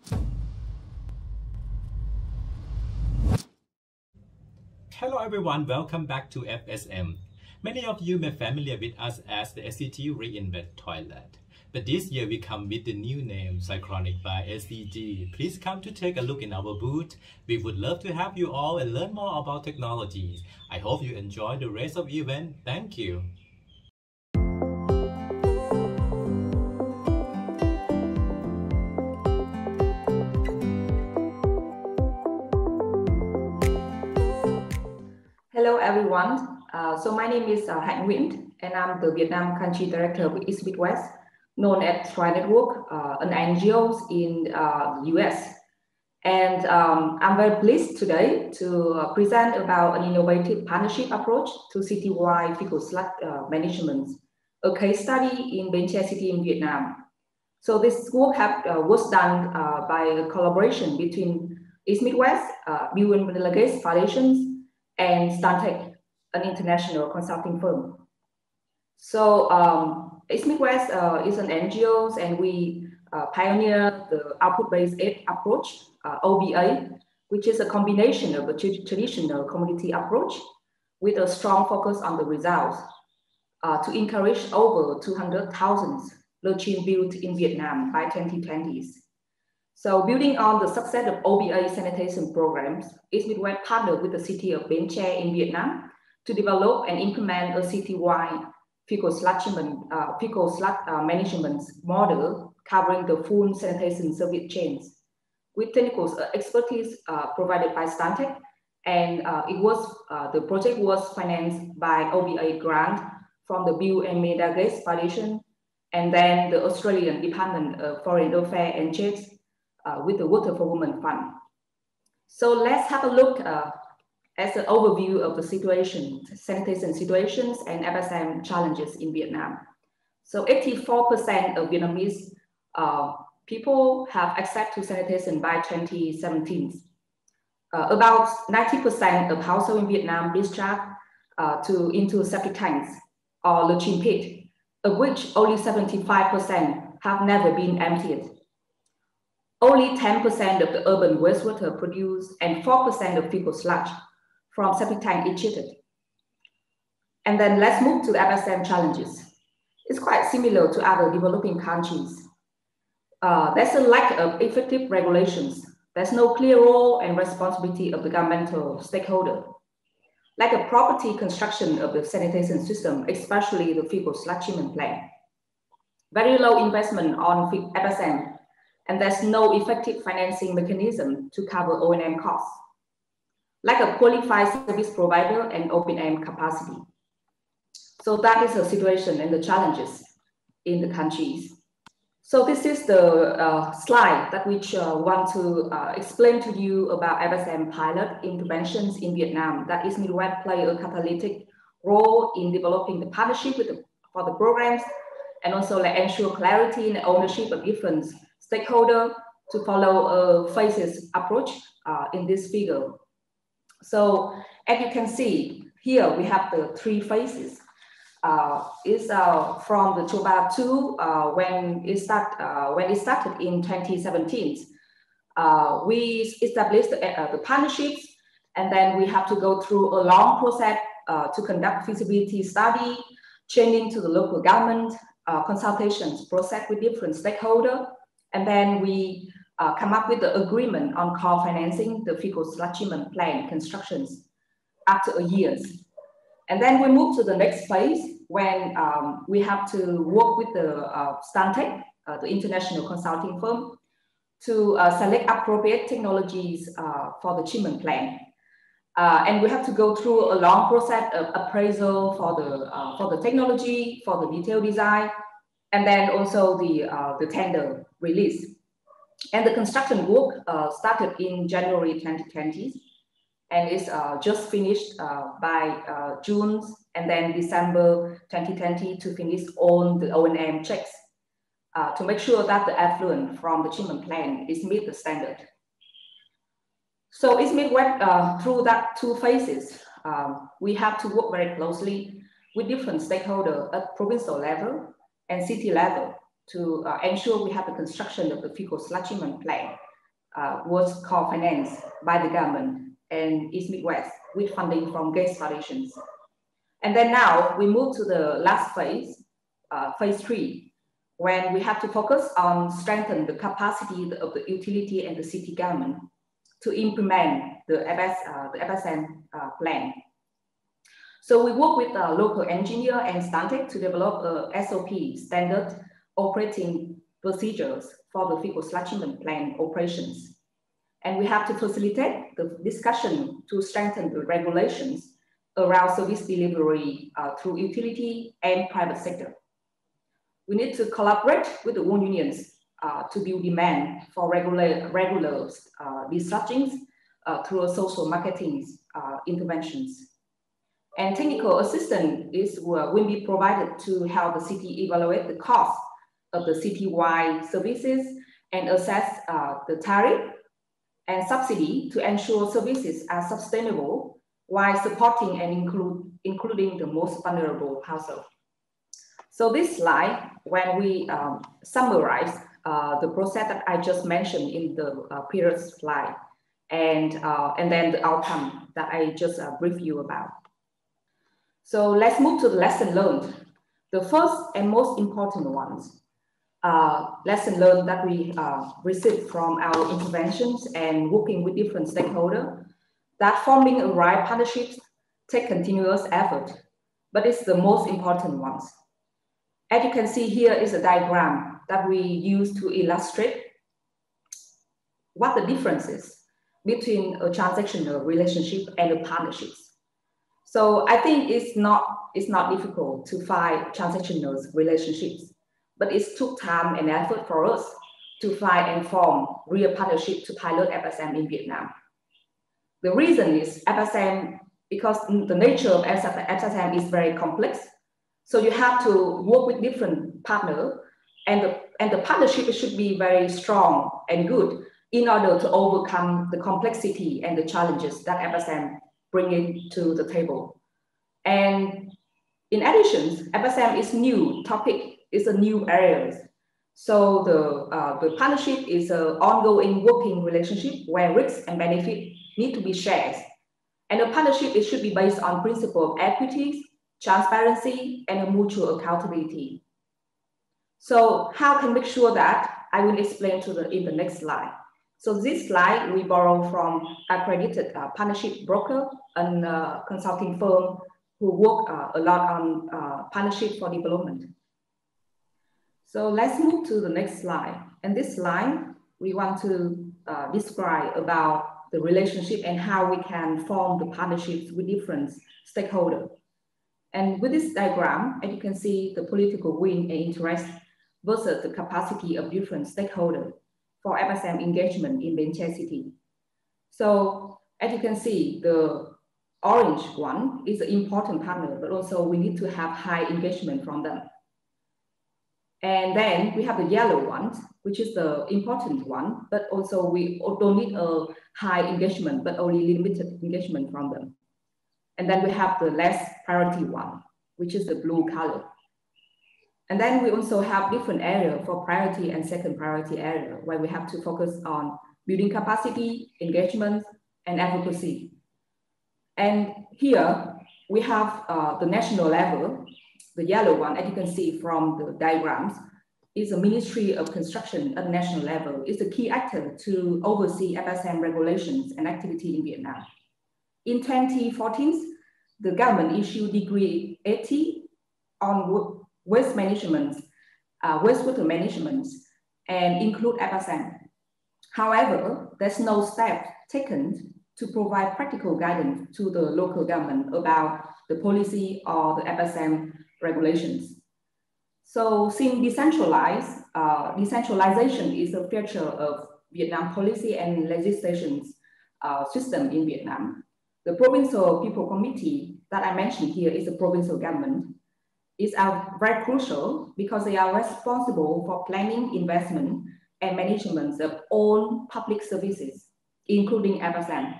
Hello everyone, welcome back to FSM. Many of you may be familiar with us as the SCT Reinvent Toilet. But this year we come with the new name, Synchronic by SCG. Please come to take a look in our booth. We would love to have you all and learn more about technologies. I hope you enjoy the rest of the event. Thank you. Hello everyone. So my name is Hạnh Nguyễn, and I'm the Vietnam Country Director with East Midwest, known as Tri Network, an NGO in the US. And I'm very pleased today to present about an innovative partnership approach to citywide fecal sludge management, a case study in Bến Tre City in Vietnam. So this work was done by a collaboration between East Midwest, Bill and Melinda Gates Foundations, and Stantec, an international consulting firm. So East Midwest is an NGO, and we pioneer the output-based aid approach, OBA, which is a combination of a traditional community approach with a strong focus on the results to encourage over 200,000 latrine built in Vietnam by 2020s. So building on the success of OBA sanitation programs, East Midwest partnered with the city of Bến Tre in Vietnam to develop and implement a citywide fecal sludge management model covering the full sanitation service chains with technical expertise provided by Stantec, and the project was financed by OBA grant from the Bill and Melinda Gates Foundation, and then the Australian Department of Foreign Affairs and Trade with the Water for Women Fund. So let's have a look as an overview of the sanitation situations and FSM challenges in Vietnam. So 84% of Vietnamese people have access to sanitation by 2017. About 90% of households in Vietnam discharge into septic tanks or latrine pit, of which only 75% have never been emptied. Only 10% of the urban wastewater produced and 4% of fecal sludge from septic tank is treated. And then let's move to the FSM challenges. It's quite similar to other developing countries. There's a lack of effective regulations. There's no clear role and responsibility of the governmental stakeholder. Like a property construction of the sanitation system, especially the fecal sludge treatment plant. Very low investment on FSM, and there's no effective financing mechanism to cover O&M costs. Lack of qualified service provider and open-end capacity. So that is the situation and the challenges in the countries. So this is the slide that we want to explain to you about FSM pilot interventions in Vietnam that East Midwest play a catalytic role in developing the partnership for the programs, and also ensure clarity and ownership of different stakeholders to follow a phases approach in this figure. So as you can see here, we have the 3 phases. Is from the Choba 2 when it started in 2017. We established the partnerships, and then we have to go through a long process to conduct feasibility study, training to the local government, consultations process with different stakeholders, and then we come up with the agreement on co-financing the fecal sludge treatment plant constructions after a year. And then we move to the next phase when we have to work with the Stantec, the international consulting firm, to select appropriate technologies for the treatment plant. And we have to go through a long process of appraisal for the technology, for the detailed design, and then also the tender release. And the construction work started in January 2020. And it's just finished by June and then December 2020 to finish all the O&M checks. to make sure that the effluent from the treatment plant is meet the standard. So it's made through that two phases. We have to work very closely with different stakeholders at provincial level and city level to ensure we have the construction of the fecal sludge treatment plant was co-financed by the government and East Midwest with funding from Gates Foundations. And then now we move to the last phase, phase 3, when we have to focus on strengthen the capacity of the utility and the city government to implement the FSM plan. So we work with a local engineer and Stantec to develop a SOP, standard operating procedures for the fecal sludge treatment plant operations. And we have to facilitate the discussion to strengthen the regulations around service delivery through utility and private sector. We need to collaborate with the own unions to build demand for regular dischargings through a social marketing interventions. And technical assistance will be provided to help the city evaluate the cost of the citywide services and assess the tariff and subsidy to ensure services are sustainable while supporting and including the most vulnerable households. So this slide, when we summarize the process that I just mentioned in the previous slide, and then the outcome that I just briefed you about. So let's move to the lesson learned. The first and most important ones, lesson learned that we received from our interventions and working with different stakeholders, that forming a right partnerships take continuous effort, but it's the most important ones. As you can see here is a diagram that we use to illustrate what the difference is between a transactional relationship and a partnerships. So I think it's not difficult to find transactional relationships, but it took time and effort for us to find and form real partnership to pilot FSM in Vietnam. The reason is FSM, because the nature of FSM is very complex. So you have to work with different partners, and the partnership should be very strong and good in order to overcome the complexity and the challenges that FSM bring to the table. And in addition, FSM is new topic, it's a new area. So the partnership is an ongoing working relationship where risks and benefits need to be shared. And a partnership, it should be based on principle of equity, transparency, and a mutual accountability. So how can we make sure that? I will explain in the next slide. So this slide we borrow from accredited partnership broker and consulting firm who work a lot on partnership for development. So let's move to the next slide. And this slide, we want to describe about the relationship and how we can form the partnerships with different stakeholders. And with this diagram, as you can see, the political will and interest versus the capacity of different stakeholders for FSM engagement in Bến Tre City. So as you can see, the orange one is an important partner, but also we need to have high engagement from them. And then we have the yellow one, which is the important one, but also we don't need a high engagement, but only limited engagement from them. And then we have the less priority one, which is the blue color. And then we also have different areas for priority and second priority area, where we have to focus on building capacity, engagement, and advocacy. And here we have the national level, the yellow one, as you can see from the diagrams, is the Ministry of Construction at national level. It's a key actor to oversee FSM regulations and activity in Vietnam. In 2014, the government issued Decree 80 on waste management, wastewater management, and include FSM. However, there's no step taken to provide practical guidance to the local government about the policy or the FSM regulations. So since decentralization is a feature of Vietnam policy and legislation system in Vietnam, the Provincial People Committee that I mentioned here is a provincial government. are very crucial because they are responsible for planning, investment, and management of all public services, including FSM.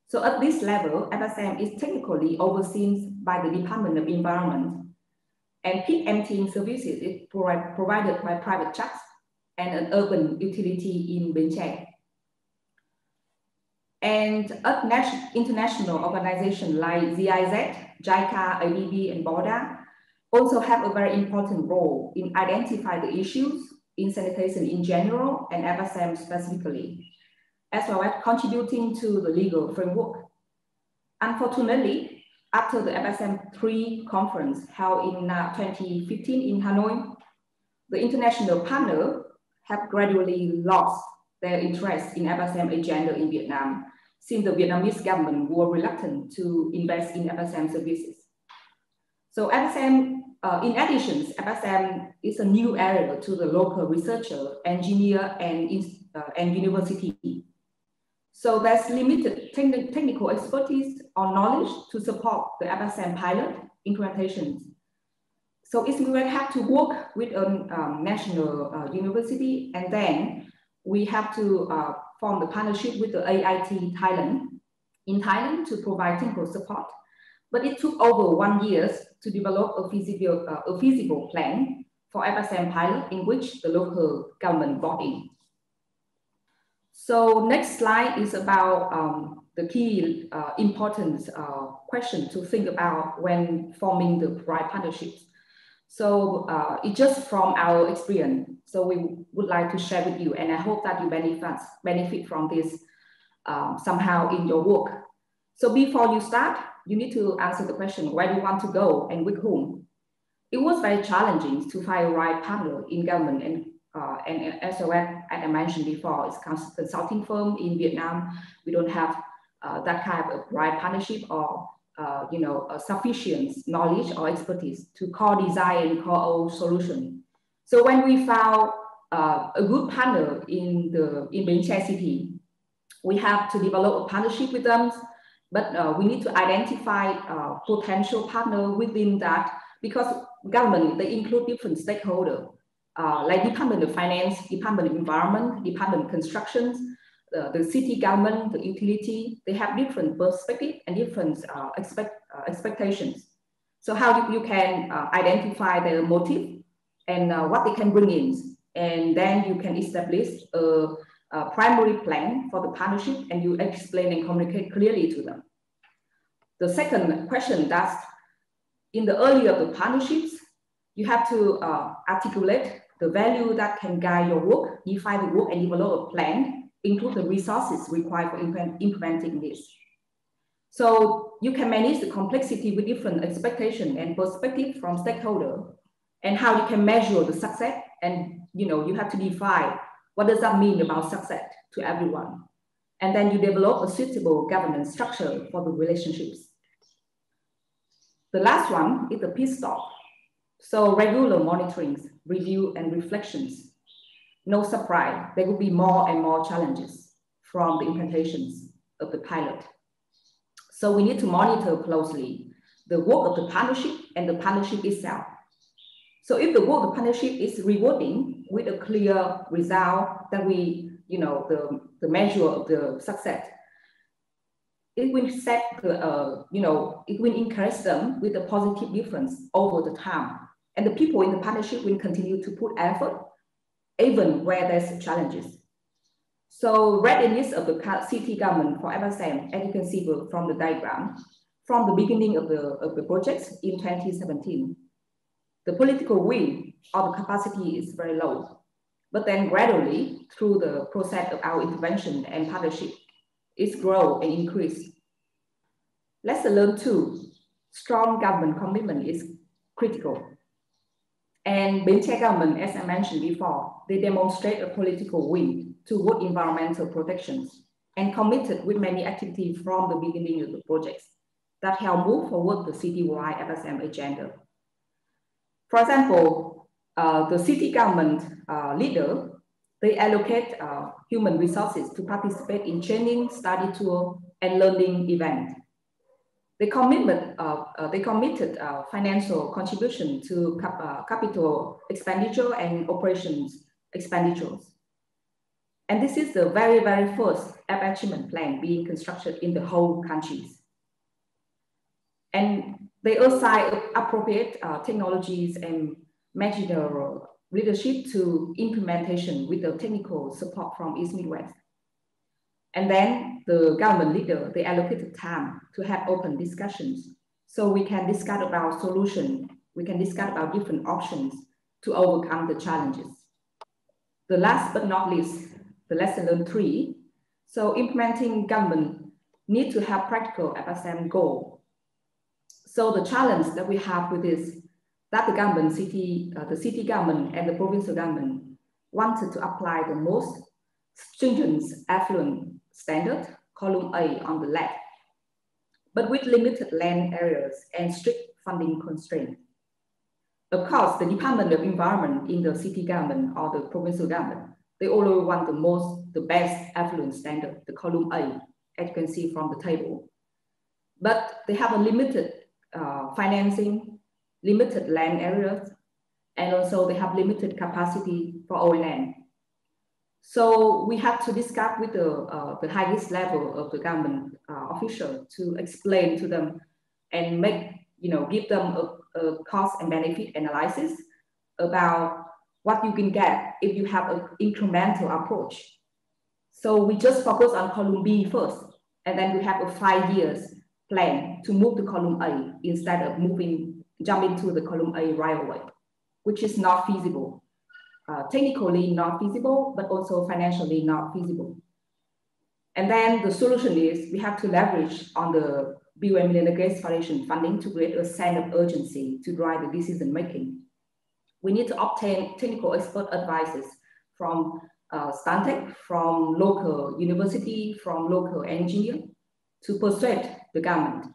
So at this level, FSM is technically overseen by the Department of Environment, and peak emptying services is provided by private trucks and an urban utility in Bến Tre. And at international organizations like GIZ, JICA, ADB, and BORDA also have a very important role in identifying the issues in sanitation in general and FSM specifically, as well as contributing to the legal framework. Unfortunately, after the FSM 3 conference held in 2015 in Hanoi, the international partners have gradually lost their interest in FSM agenda in Vietnam, since the Vietnamese government were reluctant to invest in FSM services. So FSM, in addition, FSM is a new area to the local researcher, engineer, and university. So there's limited technical expertise or knowledge to support the FSM pilot implementations. So it's we will have to work with a national university, and then we have to form the partnership with the AIT Thailand in Thailand to provide technical support. But it took over 1 year to develop a feasible plan for FSM pilot in which the local government bought in. So next slide is about the key important question to think about when forming the right partnerships. So it's just from our experience. So we would like to share with you, and I hope that you benefit from this somehow in your work. So before you start, you need to answer the question, where do you want to go and with whom? It was very challenging to find a right partner in government, and as I mentioned before, it's a consulting firm in Vietnam. We don't have that kind of right partnership or sufficient knowledge or expertise to co-design and co-own solution. So when we found a good partner in Bến Tre city, we have to develop a partnership with them, but we need to identify potential partner within that, because government, they include different stakeholders, like Department of Finance, Department of Environment, Department of Construction, the city government, the utility. They have different perspective and different expectations. So how you can identify their motive and what they can bring in, and then you can establish a primary plan for the partnership, and you explain and communicate clearly to them. The second question, that's in the early of the partnerships, you have to articulate the value that can guide your work, define the work, and develop a plan, include the resources required for implementing this. So you can manage the complexity with different expectations and perspective from stakeholders, and how you can measure the success. And you have to define what does that mean about success to everyone. And then you develop a suitable governance structure for the relationships. The last one is the pit stop. So regular monitorings, review, and reflections. No surprise, there will be more and more challenges from the implementations of the pilot. So we need to monitor closely the work of the partnership and the partnership itself. So if the work of the partnership is rewarding with a clear result that the measure of the success, it will set the, it will encourage them with a positive difference over the time. And the people in the partnership will continue to put effort, even where there's challenges. So readiness of the city government for FSM, as you can see from the diagram, from the beginning of the project in 2017, the political will or the capacity is very low. But then gradually, through the process of our intervention and partnership, it's grown and increased. Lesson learned too, strong government commitment is critical. And Bến Tre government, as I mentioned before, they demonstrate a political will toward environmental protections and committed with many activities from the beginning of the projects that help move forward the citywide FSM agenda. For example, the city government leader, they allocate human resources to participate in training, study tour, and learning event. They committed financial contribution to capital expenditure and operations expenditures. And this is the very, very first app achievement plan being constructed in the whole countries. And they assign appropriate technologies and managerial leadership to implementation with the technical support from East Midwest. And then the government leader, they allocated time to have open discussions. So we can discuss about solution, we can discuss about different options to overcome the challenges. The last but not least, the lesson learned 3. So implementing government need to have practical FSM goal. So the challenge that we have with this, that the government, the city government and the provincial government wanted to apply the most stringent affluent standard, column A on the left, but with limited land areas and strict funding constraints. Of course, the Department of Environment in the city government or the provincial government, they always want the best affluent standard, the column A, as you can see from the table. But they have a limited financing, limited land areas, and also they have limited capacity for O&M. So we have to discuss with the highest level of the government official to explain to them and make, give them a cost and benefit analysis about what you can get if you have an incremental approach. So we just focus on column B first, and then we have a 5 years plan to move to column A instead of jumping to the column A right away, which is not feasible. Technically not feasible, but also financially not feasible. And then the solution is we have to leverage on the Bill and Melinda Gates Foundation funding to create a sense of urgency to drive the decision making. We need to obtain technical expert advices from Stantec, from local university, from local engineer to persuade the government.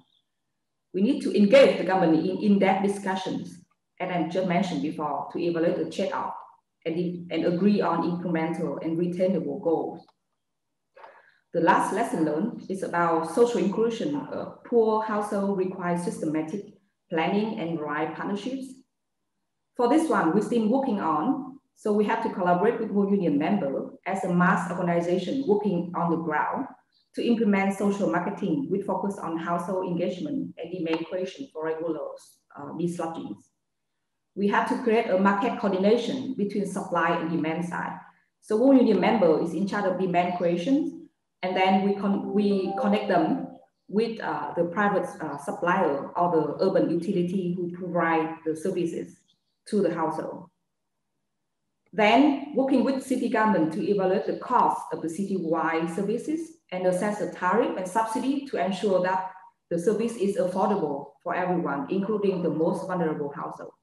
We need to engage the government in in-depth discussions, and I just mentioned before, to evaluate the trade-off and agree on incremental and retainable goals. The last lesson learned is about social inclusion. Poor household require systematic planning and right partnerships. For this one, we're still working on, so we have to collaborate with World Union member as a mass organization working on the ground to implement social marketing with focus on household engagement and demand creation for regular dislodgings. We have to create a market coordination between supply and demand side. So World Union member is in charge of demand creation, and then we connect them with the private supplier or the urban utility who provide the services to the household. Then working with city government to evaluate the cost of the city-wide services and assess the tariff and subsidy to ensure that the service is affordable for everyone, including the most vulnerable household.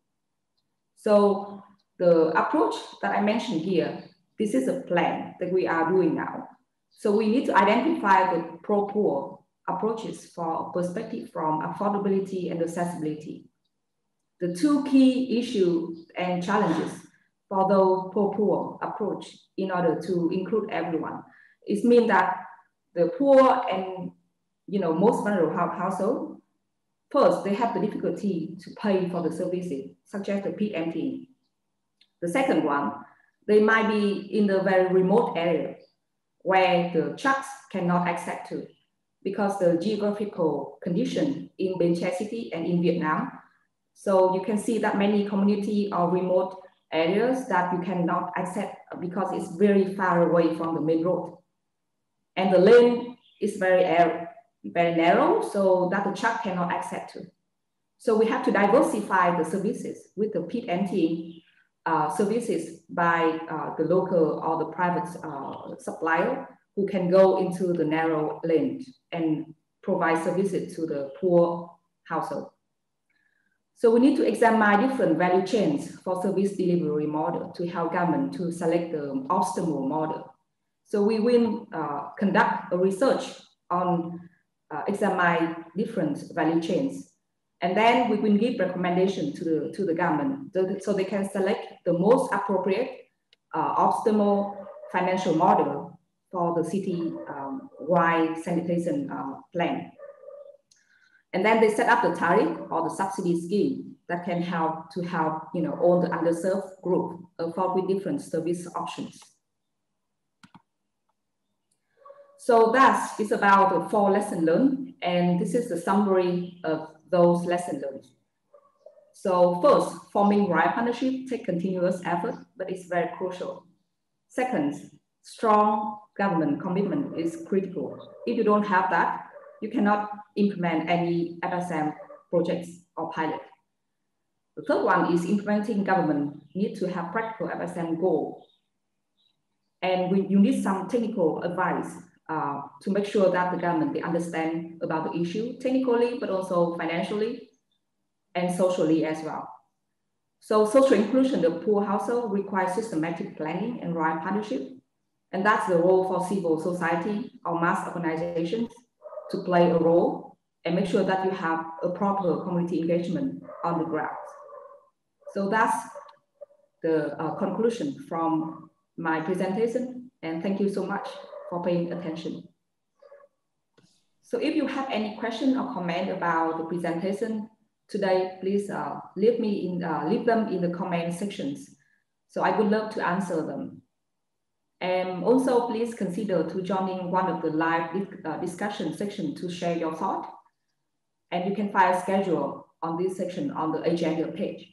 So the approach that I mentioned here, this is a plan that we are doing now. So we need to identify the pro-poor approaches for perspective from affordability and accessibility. The 2 key issues and challenges for the pro-poor approach in order to include everyone is mean that the poor and most vulnerable household, first, they have the difficulty to pay for the services, such as the pit emptying. The second one, they might be in the very remote area where the trucks cannot access to because the geographical condition in Bến Tre City and in Vietnam. So you can see that many community or remote areas that you cannot access because it's very far away from the main road. And the lane is very narrow, so that the truck cannot access to. So we have to diversify the services with the pit emptying services by the local or the private supplier who can go into the narrow lane and provide services to the poor household. So we need to examine different value chains for service delivery model to help government to select the optimal model. So we will conduct a research on examine different value chains. And then we will give recommendation to the government so they can select the most appropriate optimal financial model for the city-wide sanitation plan. And then they set up the tariff or the subsidy scheme that can help all the underserved group afford with different service options. So that is about the 4 lessons learned, and this is the summary of those lessons learned. So first, forming right partnership takes continuous effort, but it's very crucial. Second, strong government commitment is critical. If you don't have that, you cannot implement any FSM projects or pilot. The third one is implementing government need to have practical FSM goal. And you need some technical advice to make sure that the government, they understand about the issue technically, but also financially and socially as well. So social inclusion of poor household requires systematic planning and right partnership. And that's the role for civil society or mass organizations to play a role and make sure that you have a proper community engagement on the ground. So that's the conclusion from my presentation. And thank you so much for paying attention. So if you have any question or comment about the presentation today, please leave them in the comment sections. So I would love to answer them. And also please consider to joining one of the live discussion section to share your thought. And you can find a schedule on this section on the agenda page.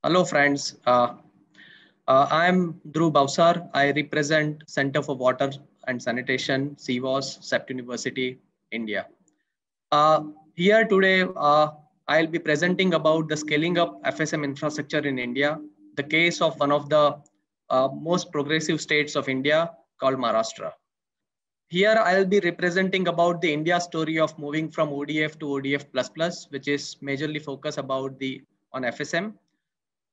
Hello friends, I'm Dhruv Bhavsar. I represent Center for Water and Sanitation, CWAS, CEPT University, India. Here today, I'll be presenting about the scaling up FSM infrastructure in India, the case of one of the most progressive states of India called Maharashtra. Here I'll be representing about the India story of moving from ODF to ODF++, which is majorly focused about on FSM.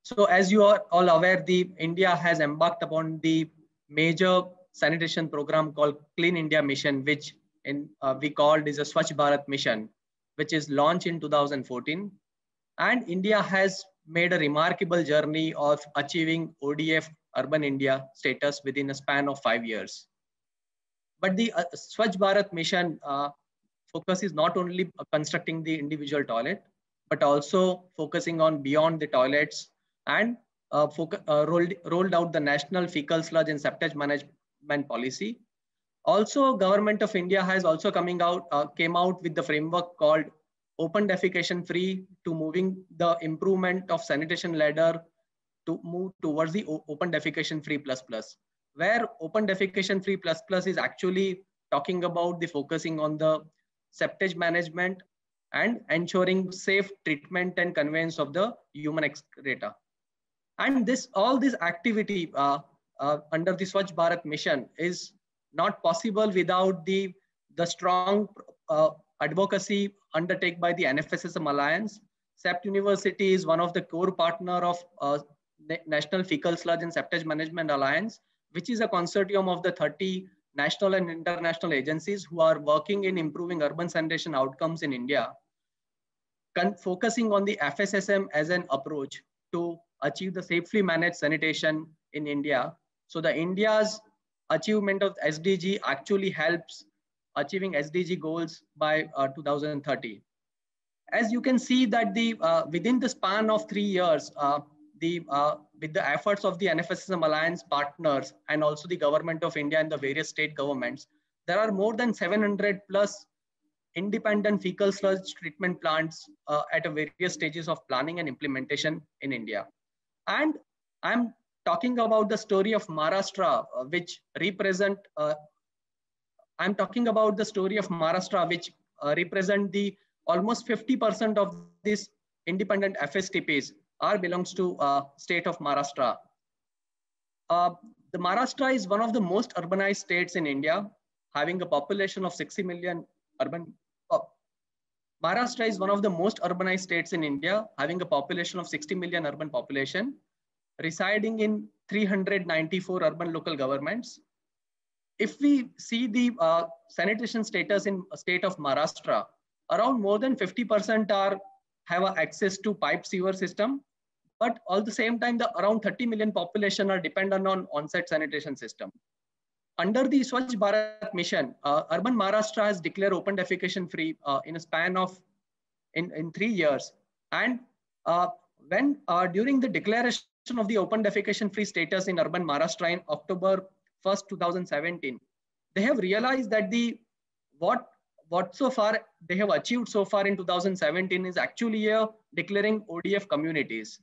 So as you are all aware, India has embarked upon the major sanitation program called Clean India Mission, which we called is a Swachh Bharat Mission, which is launched in 2014. And India has made a remarkable journey of achieving ODF Urban India status within a span of 5 years. But the Swachh Bharat Mission focuses not only constructing the individual toilet, but also focusing on beyond the toilets, and rolled out the national fecal sludge and septage management policy. Also, Government of India has also came out with the framework called Open Defecation Free to moving the improvement of sanitation ladder to move towards the Open Defecation Free ++, where Open Defecation Free ++ is actually talking about the focusing on the septage management and ensuring safe treatment and conveyance of the human excreta. And all this activity under the Swachh Bharat Mission is not possible without the strong advocacy undertaken by the NFSSM Alliance. CEPT University is one of the core partner of National Fecal Sludge and Septage Management Alliance, which is a consortium of the 30 national and international agencies who are working in improving urban sanitation outcomes in India, focusing on the FSSM as an approach to achieve the safely managed sanitation in India. So the India's achievement of SDG actually helps achieving SDG goals by 2030. As you can see that within the span of 3 years, with the efforts of the NFSSM Alliance partners and also the Government of India and the various state governments, there are more than 700 plus independent fecal sludge treatment plants at various stages of planning and implementation in India. And I'm talking about the story of Maharashtra, which represent the almost 50% of this independent FSTPs belongs to state of Maharashtra. The Maharashtra is one of the most urbanized states in India, having a population of 60 million urban. Maharashtra is one of the most urbanized states in India, having a population of 60 million urban population, residing in 394 urban local governments. If we see the sanitation status in a state of Maharashtra, around more than 50% have access to pipe sewer system, but all the same time, the around 30 million population are dependent on on-site sanitation system. Under the Swachh Bharat mission, urban Maharashtra has declared open defecation free in a span of in 3 years. And during the declaration of the open defecation free status in urban Maharashtra in October 1st, 2017, they have realized that what so far they have achieved so far in 2017 is actually declaring ODF communities.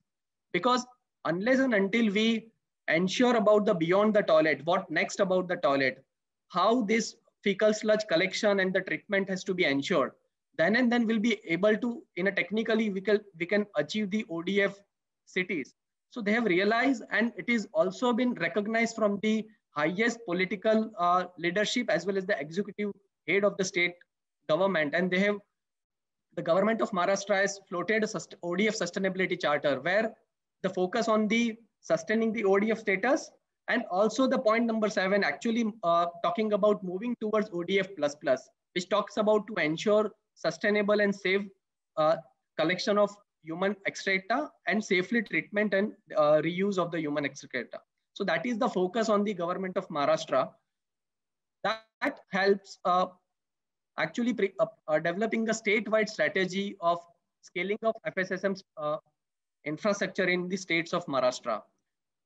Because unless and until we ensure about the beyond the toilet, what next about the toilet, how this fecal sludge collection and the treatment has to be ensured, then and then we'll be able to, in a technically, we can achieve the ODF cities. So they have realized, and it is also been recognized from the highest political leadership as well as the executive head of the state government. And the government of Maharashtra has floated a ODF sustainability charter where the focus on the sustaining the ODF status, and also the point number 7 actually talking about moving towards ODF++, which talks about to ensure sustainable and safe collection of human excreta and safely treatment and reuse of the human excreta. So that is the focus on the government of Maharashtra. That helps actually developing a statewide strategy of scaling of FSSM's infrastructure in the states of Maharashtra.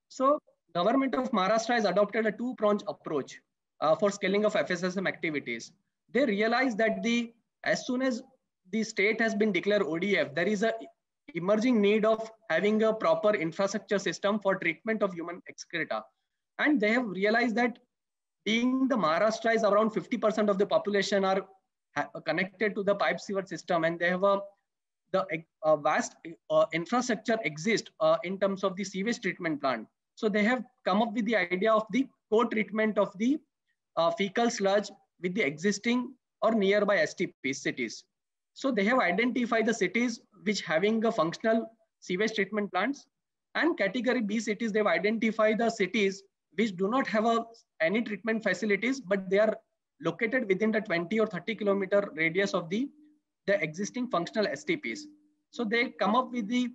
So government of Maharashtra has adopted a two-pronged approach for scaling of FSSM activities. They realize that as soon as the state has been declared ODF, there is a emerging need of having a proper infrastructure system for treatment of human excreta. And they have realized that being the Maharashtra is around 50% of the population are connected to the pipe sewer system, and they have the vast infrastructure exists in terms of the sewage treatment plant. So they have come up with the idea of the co-treatment of the fecal sludge with the existing or nearby STP cities. So they have identified the cities which having a functional sewage treatment plants, and category B cities, they've identified the cities which do not have any treatment facilities, but they are located within the 20 or 30 kilometer radius of the existing functional STPs. So they come up with the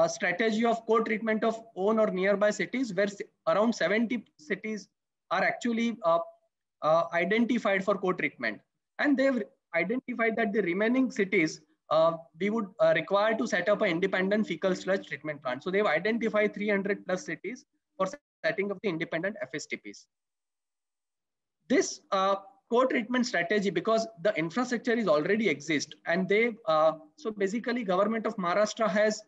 strategy of co-treatment of own or nearby cities, where around 70 cities are actually identified for co-treatment. And they've identified that the remaining cities, we would require to set up an independent fecal sludge treatment plant. So they've identified 300 plus cities for setting up the independent FSTPs. This co-treatment strategy, because the infrastructure is already exist, and so basically government of Maharashtra has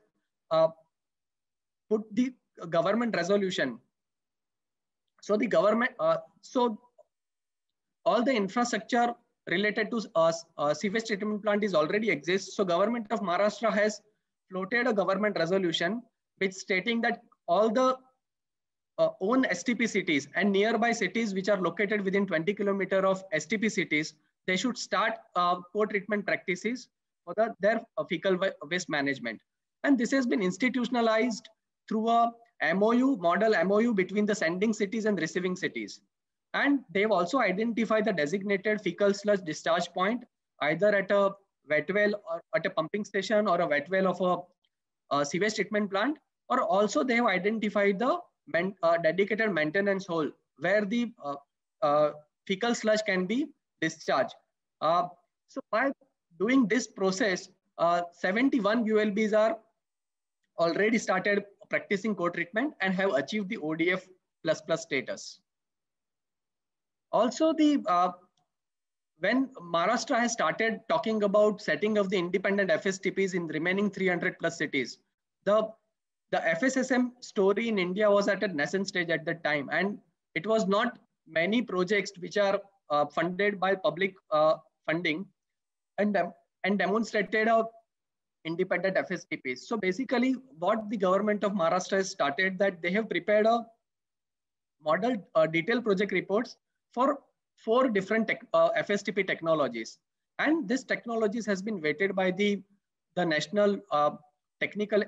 put the government resolution. So the government, so all the infrastructure related to sewage treatment plant is already exists. So government of Maharashtra has floated a government resolution which stating that all the own STP cities and nearby cities which are located within 20 kilometers of STP cities, they should start co-treatment practices for their fecal waste management. And this has been institutionalized through a model MOU between the sending cities and receiving cities. And they've also identified the designated fecal sludge discharge point, either at a wet well or at a pumping station or a wet well of a sewage treatment plant, or also they have identified the dedicated maintenance hole where the fecal sludge can be discharged. So by doing this process, 71 ULBs are already started practicing co-treatment and have achieved the ODF++ status. Also, when Maharashtra has started talking about setting up the independent FSTPs in remaining 300 plus cities, the FSSM story in India was at a nascent stage at that time, and it was not many projects which are funded by public funding and demonstrated independent FSTPs. So basically, what the government of Maharashtra has started, that they have prepared modeled detailed project reports for 4 different FSTP technologies. And this technologies has been weighted by the National Technical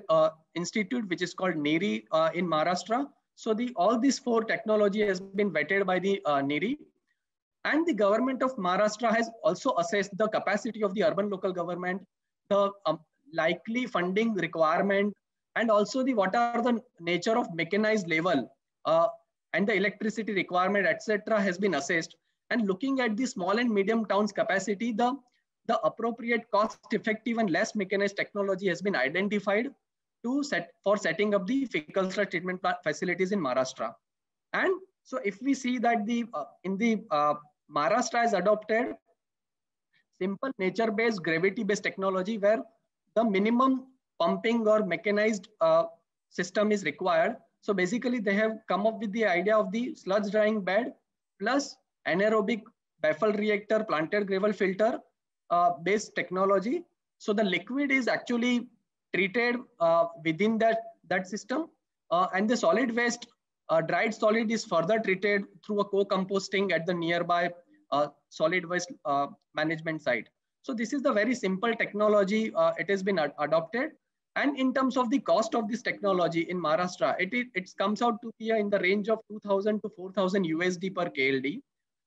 Institute, which is called NIRI in Maharashtra. So all these 4 technology has been vetted by the NIRI. And the government of Maharashtra has also assessed the capacity of the urban local government, the likely funding requirement, and also what are the nature of mechanized level and the electricity requirement, etc. has been assessed. And looking at the small and medium towns capacity, the appropriate cost-effective and less mechanized technology has been identified for setting up the fecal sludge treatment plant facilities in Maharashtra. And so if we see that Maharashtra has adopted simple nature-based, gravity-based technology where the minimum pumping or mechanized system is required. So basically they have come up with the idea of the sludge drying bed plus anaerobic baffle reactor planted gravel filter based technology. So the liquid is actually treated within that system, and the solid waste, dried solid, is further treated through a co-composting at the nearby solid waste management site. So this is the very simple technology. It has been adopted. And in terms of the cost of this technology in Maharashtra, it comes out to be in the range of 2,000 to 4,000 USD per KLD.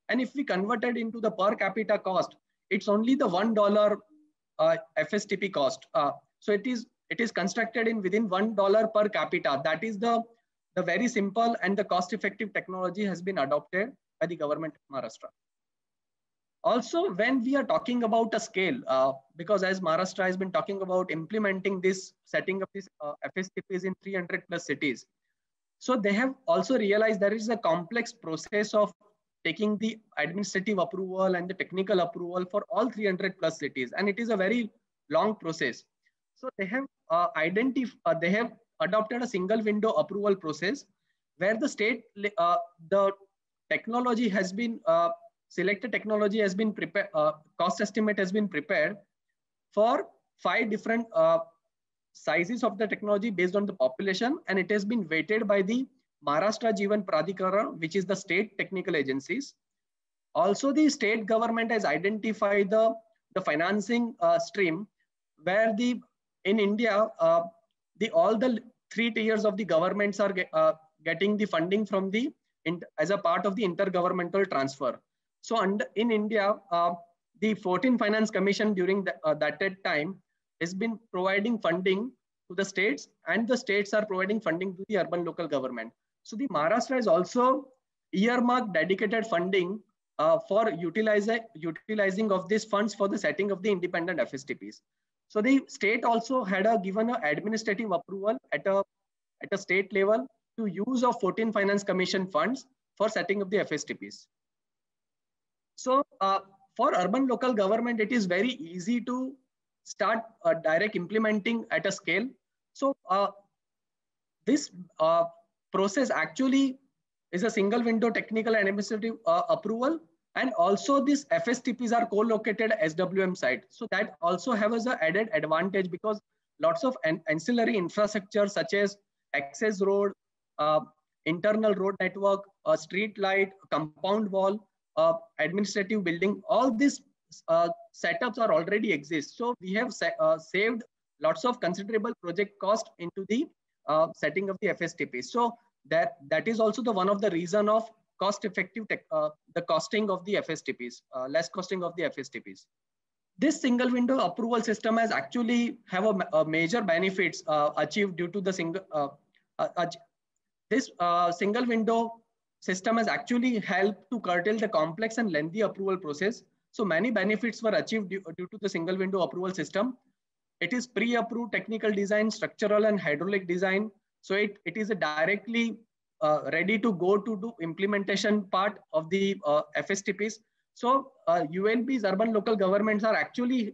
And if we convert it into the per capita cost, it's only the $1 FSTP cost. So it is constructed within $1 per capita. That is the very simple and the cost-effective technology has been adopted by the government of Maharashtra. Also, when we are talking about a scale, because as Maharashtra has been talking about implementing this, setting up these FSTPs in 300 plus cities. So they have also realized there is a complex process of taking the administrative approval and the technical approval for all 300 plus cities. And it is a very long process. So they have they have adopted a single window approval process where the state, the technology has been, selected technology has been prepared, cost estimate has been prepared for 5 different sizes of the technology based on the population, and it has been weighted by the Maharashtra Jeevan Pradhikaran, which is the state technical agencies. Also, the state government has identified the financing stream where in India, all the 3 tiers of the governments are getting the funding from as a part of the intergovernmental transfer. So in India, the 14 Finance Commission during that time has been providing funding to the states, and the states are providing funding to the urban local government. So the Maharashtra has also earmarked dedicated funding for utilizing of these funds for the setting of the independent FSTPs. So the state also had given an administrative approval at a state level to use of 14 Finance Commission funds for setting up the FSTPs. So for urban local government, it is very easy to start direct implementing at a scale. So this process actually is a single window technical and administrative approval, and also these FSTPs are co-located at SWM site. So that also has an added advantage because lots of ancillary infrastructure such as access road, internal road network, street light, compound wall, administrative building, all these setups are already exist. So we have saved lots of considerable project cost into the setting of the FSTP. So that is also one of the reason of cost-effective the costing of the FSTPs, less costing of the FSTPs. This single window approval system has actually have a major benefits achieved due to the single window system has actually helped to curtail the complex and lengthy approval process. So many benefits were achieved due to the single window approval system. It is pre-approved technical design, structural and hydraulic design. So it is a directly ready to go to do implementation part of the FSTPs. So ULBs, urban local governments, are actually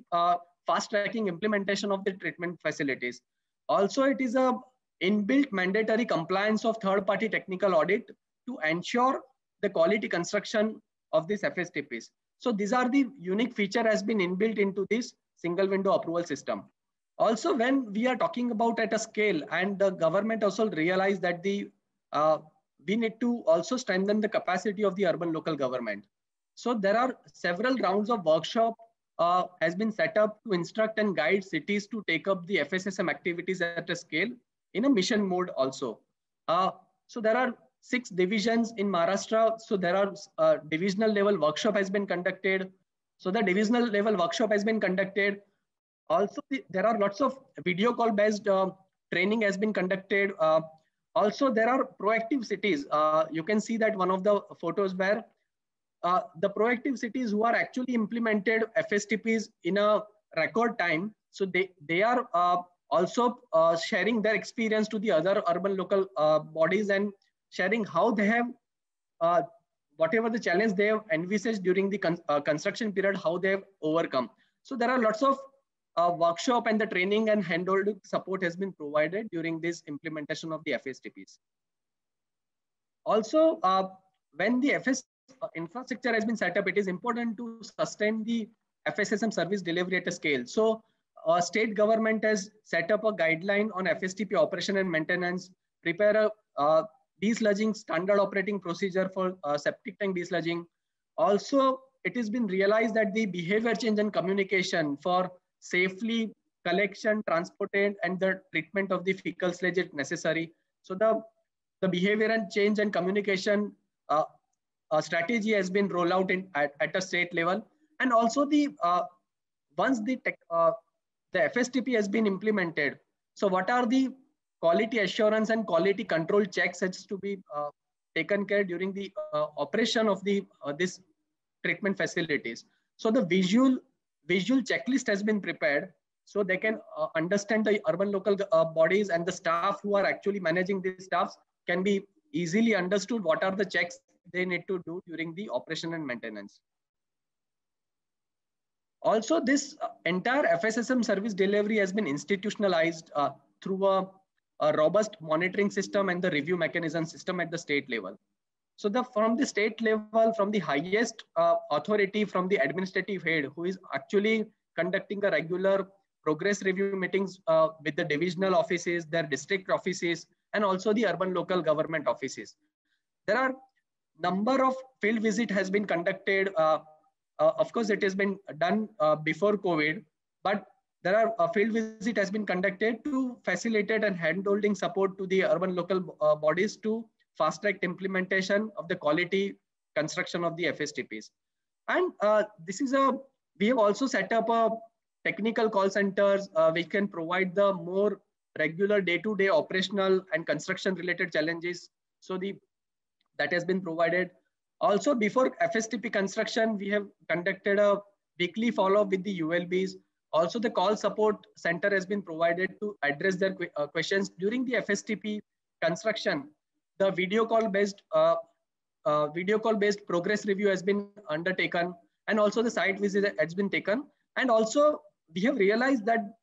fast-tracking implementation of the treatment facilities. Also, it is a inbuilt mandatory compliance of third-party technical audit to ensure the quality construction of these FSTPs. So these are the unique feature has been inbuilt into this single window approval system. Also, when we are talking about at a scale, and the government also realized that we need to also strengthen the capacity of the urban local government. So there are several rounds of workshop has been set up to instruct and guide cities to take up the FSSM activities at a scale in a mission mode also. So there are 6 divisions in Maharashtra. So there are divisional level workshop has been conducted. So the divisional level workshop has been conducted. Also, there are lots of video call based training has been conducted. Also, there are proactive cities. You can see that one of the photos where the proactive cities who are actually implemented FSTPs in a record time. So they are also sharing their experience to the other urban local bodies and sharing how they have, whatever the challenge they have envisaged during the construction period, how they have overcome. So there are lots of workshop and the training and handholding support has been provided during this implementation of the FSTPs. Also, when the FS infrastructure has been set up, it is important to sustain the FSSM service delivery at a scale. So state government has set up a guideline on FSTP operation and maintenance, prepare a desludging standard operating procedure for septic tank desludging. Also, it has been realized that the behavior change and communication for safely collection, transported, and the treatment of the fecal sludge is necessary. So the behavior and change and communication strategy has been rolled out at a state level. And also once the FSTP has been implemented, so what are the quality assurance and quality control checks has to be taken care during the operation of the this treatment facilities. So the visual checklist has been prepared so they can understand the urban local bodies and the staff who are actually managing these staffs can be easily understood what are the checks they need to do during the operation and maintenance. Also, this entire FSSM service delivery has been institutionalized through a robust monitoring system and the review mechanism system at the state level. So from the state level, from the highest authority, from the administrative head who is actually conducting a regular progress review meetings with the divisional offices, their district offices, and also the urban local government offices. There are number of field visit has been conducted. Of course, it has been done before COVID, but there are a field visit has been conducted to facilitate and handholding support to the urban local bodies to fast track implementation of the quality construction of the FSTPs. And we have also set up a technical call centers which can provide the more regular day-to-day operational and construction related challenges. So that has been provided. Also, before FSTP construction, we have conducted a weekly follow-up with the ULBs. Also, the call support center has been provided to address their questions during the FSTP construction. The video call based progress review has been undertaken, and also the site visit has been taken. And also, we have realized that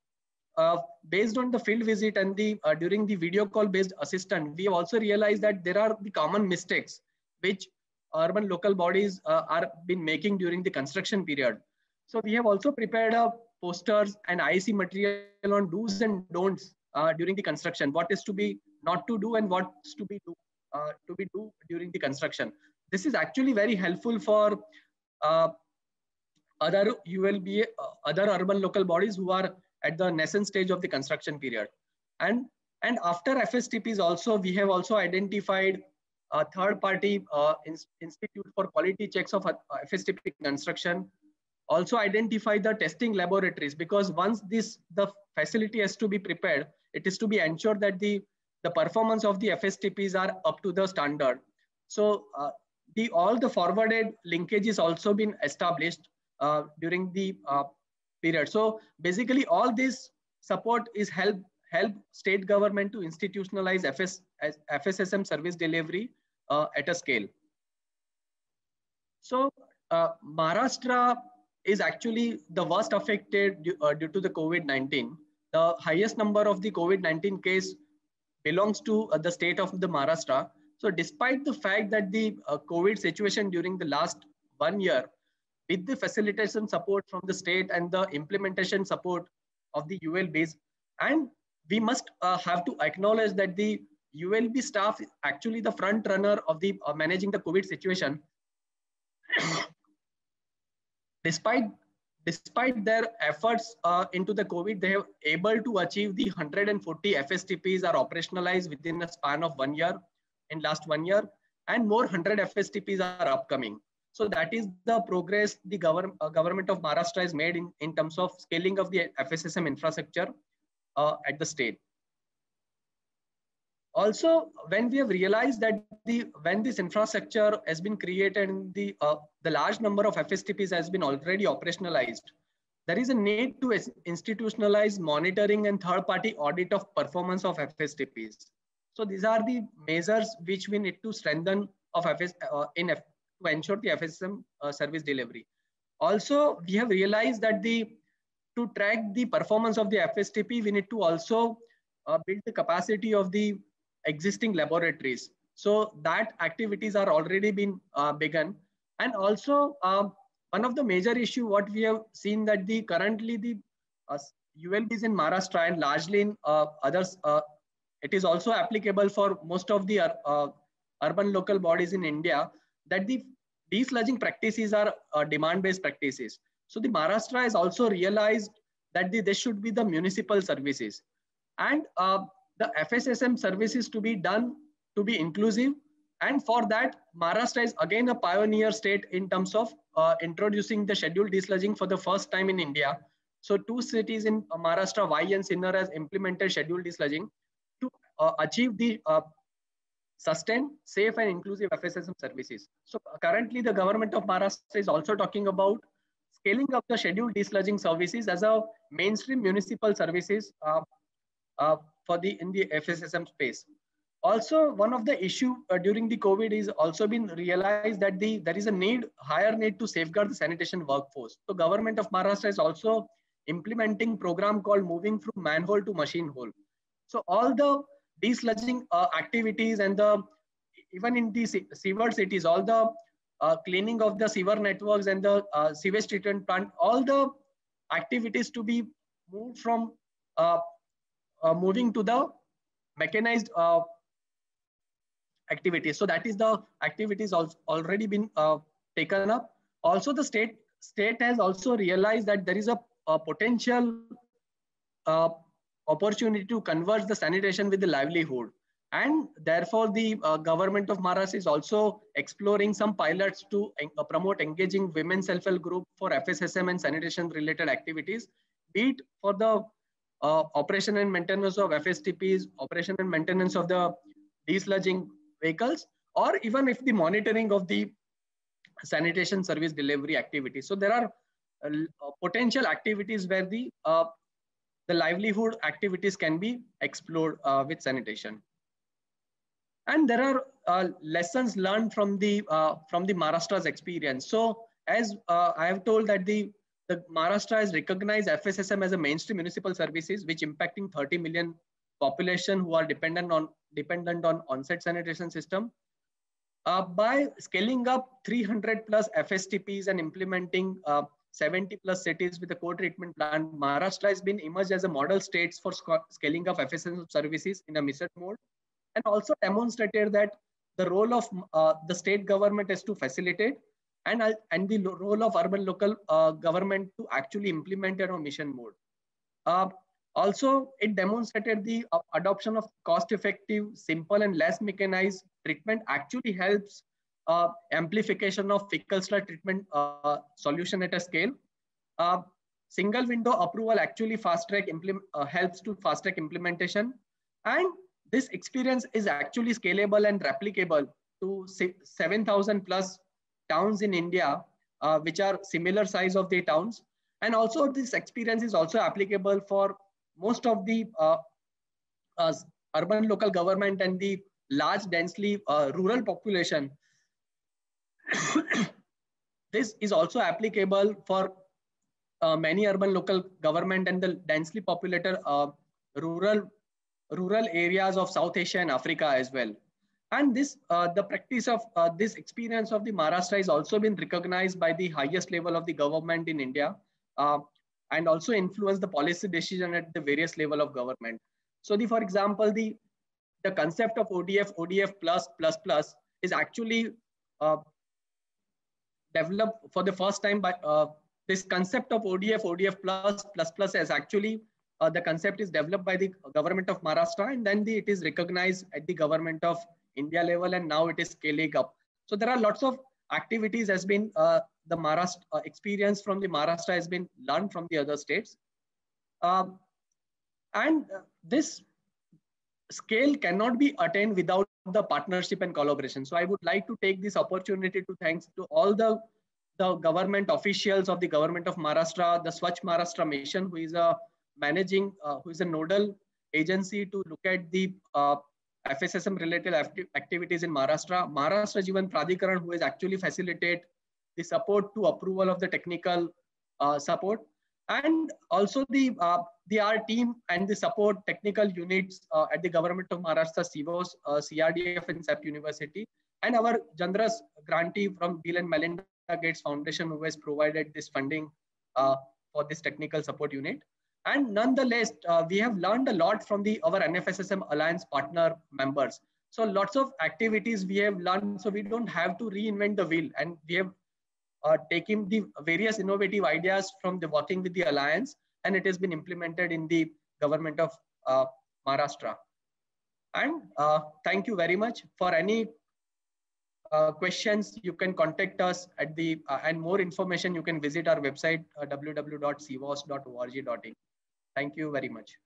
based on the field visit and during the video call based assistant, we have also realized that there are the common mistakes which urban local bodies are been making during the construction period. So we have also prepared posters and IEC material on do's and don'ts during the construction. What is to be not to do and what's to be do during the construction. This is actually very helpful for other urban local bodies who are at the nascent stage of the construction period. And after FSTPs also, we have also identified a third-party institute for quality checks of FSTP construction. Also identify the testing laboratories, because once the facility has to be prepared, it is to be ensured that the performance of the FSTPs are up to the standard. So all the forwarded linkages also been established during the period. So basically all this support is help state government to institutionalize FSSM service delivery at a scale. So Maharashtra is actually the worst affected due to the COVID-19. The highest number of the COVID-19 case belongs to the state of the Maharashtra. So despite the fact that the COVID situation during the last 1 year, with the facilitation support from the state and the implementation support of the ULBs, and we must have to acknowledge that the ULB staff is actually the front runner of the managing the COVID situation. Despite their efforts into the COVID, they have able to achieve the 140 FSTPs are operationalized within a span of 1 year, in last 1 year, and more 100 FSTPs are upcoming. So that is the progress the government of Maharashtra has made in terms of scaling of the FSSM infrastructure at the state. Also, when we have realized that when this infrastructure has been created and the large number of FSTPs has been already operationalized, there is a need to institutionalize monitoring and third-party audit of performance of FSTPs. So these are the measures which we need to strengthen of to ensure the FSSM service delivery. Also, we have realized that to track the performance of the FSTP, we need to also build the capacity of the existing laboratories. So that activities are already been begun. And also one of the major issue what we have seen that currently the ULBs in Maharashtra and largely in others, it is also applicable for most of the urban local bodies in India, that the desludging practices are demand-based practices. So the Maharashtra has also realized that there should be the municipal services, and the FSSM services to be done to be inclusive. And for that, Maharashtra is again a pioneer state in terms of introducing the scheduled desludging for the first time in India. So 2 cities in Maharashtra, Vai and Sinnar, has implemented scheduled desludging to achieve the sustained, safe and inclusive FSSM services. So currently the government of Maharashtra is also talking about scaling up the scheduled desludging services as a mainstream municipal services in the FSSM space. Also, one of the issue during the COVID is also been realized that there is a higher need to safeguard the sanitation workforce. So government of Maharashtra is also implementing program called Moving from Manhole to Machine Hole. So all the desludging activities and even in the sewer cities, all the cleaning of the sewer networks and the sewage treatment plant, all the activities to be moved from moving to the mechanized activities. So that is the activities already been taken up. Also, the state has also realized that there is a potential opportunity to converge the sanitation with the livelihood. And therefore, the government of Maharashtra is also exploring some pilots to promote engaging women self-help group for FSSM and sanitation related activities, be it for the operation and maintenance of FSTPs, operation and maintenance of the desludging vehicles, or even if the monitoring of the sanitation service delivery activities. So there are potential activities where the livelihood activities can be explored with sanitation. And there are lessons learned from the Maharashtra's experience. So as I have told that the Maharashtra has recognized FSSM as a mainstream municipal services, which impacting 30 million population who are dependent on on-site sanitation system. By scaling up 300 plus FSTPs and implementing 70 plus cities with a co-treatment plan, Maharashtra has been emerged as a model states for scaling of FSSM services in a mission mode, and also demonstrated that the role of the state government is to facilitate and the role of urban local government to actually implement it on mission mode. Also, it demonstrated the adoption of cost-effective, simple and less mechanized treatment actually helps amplification of fecal sludge treatment solution at a scale. Single window approval actually helps to fast-track implementation. And this experience is actually scalable and replicable to 7,000 plus towns in India, which are similar size of the towns. And also this experience is also applicable for most of the urban local government and the large densely rural population. This is also applicable for many urban local government and the densely populated rural areas of South Asia and Africa as well. And this the practice of this experience of the Maharashtra has also been recognized by the highest level of the government in India, and also influence the policy decision at the various level of government. So for example, the the concept of ODF plus is actually developed for the first time by this concept of ODF plus is actually the concept is developed by the government of Maharashtra, and then it is recognized at the government of India level, and now it is scaling up. So there are lots of activities has been the Maharashtra experience from the Maharashtra has been learned from the other states, and this scale cannot be attained without the partnership and collaboration. So I would like to take this opportunity to thanks to all the government officials of the government of Maharashtra, the Swachh Maharashtra Mission, who is a managing, who is a nodal agency to look at the FSSM related activities in Maharashtra. Maharashtra Jeevan Pradhikaran, who has actually facilitated the support to approval of the technical support, and also the our team and the support technical units at the government of Maharashtra, CIVOS, CRDF and SAP University, and our generous grantee from Bill and Melinda Gates Foundation, who has provided this funding for this technical support unit. And nonetheless, we have learned a lot from our NFSSM Alliance partner members. So lots of activities we have learned, so we don't have to reinvent the wheel, and we have taken the various innovative ideas from the working with the Alliance, and it has been implemented in the government of Maharashtra. And thank you very much. For any questions, you can contact us at the, and more information, you can visit our website, www.civos.org.in. Thank you very much.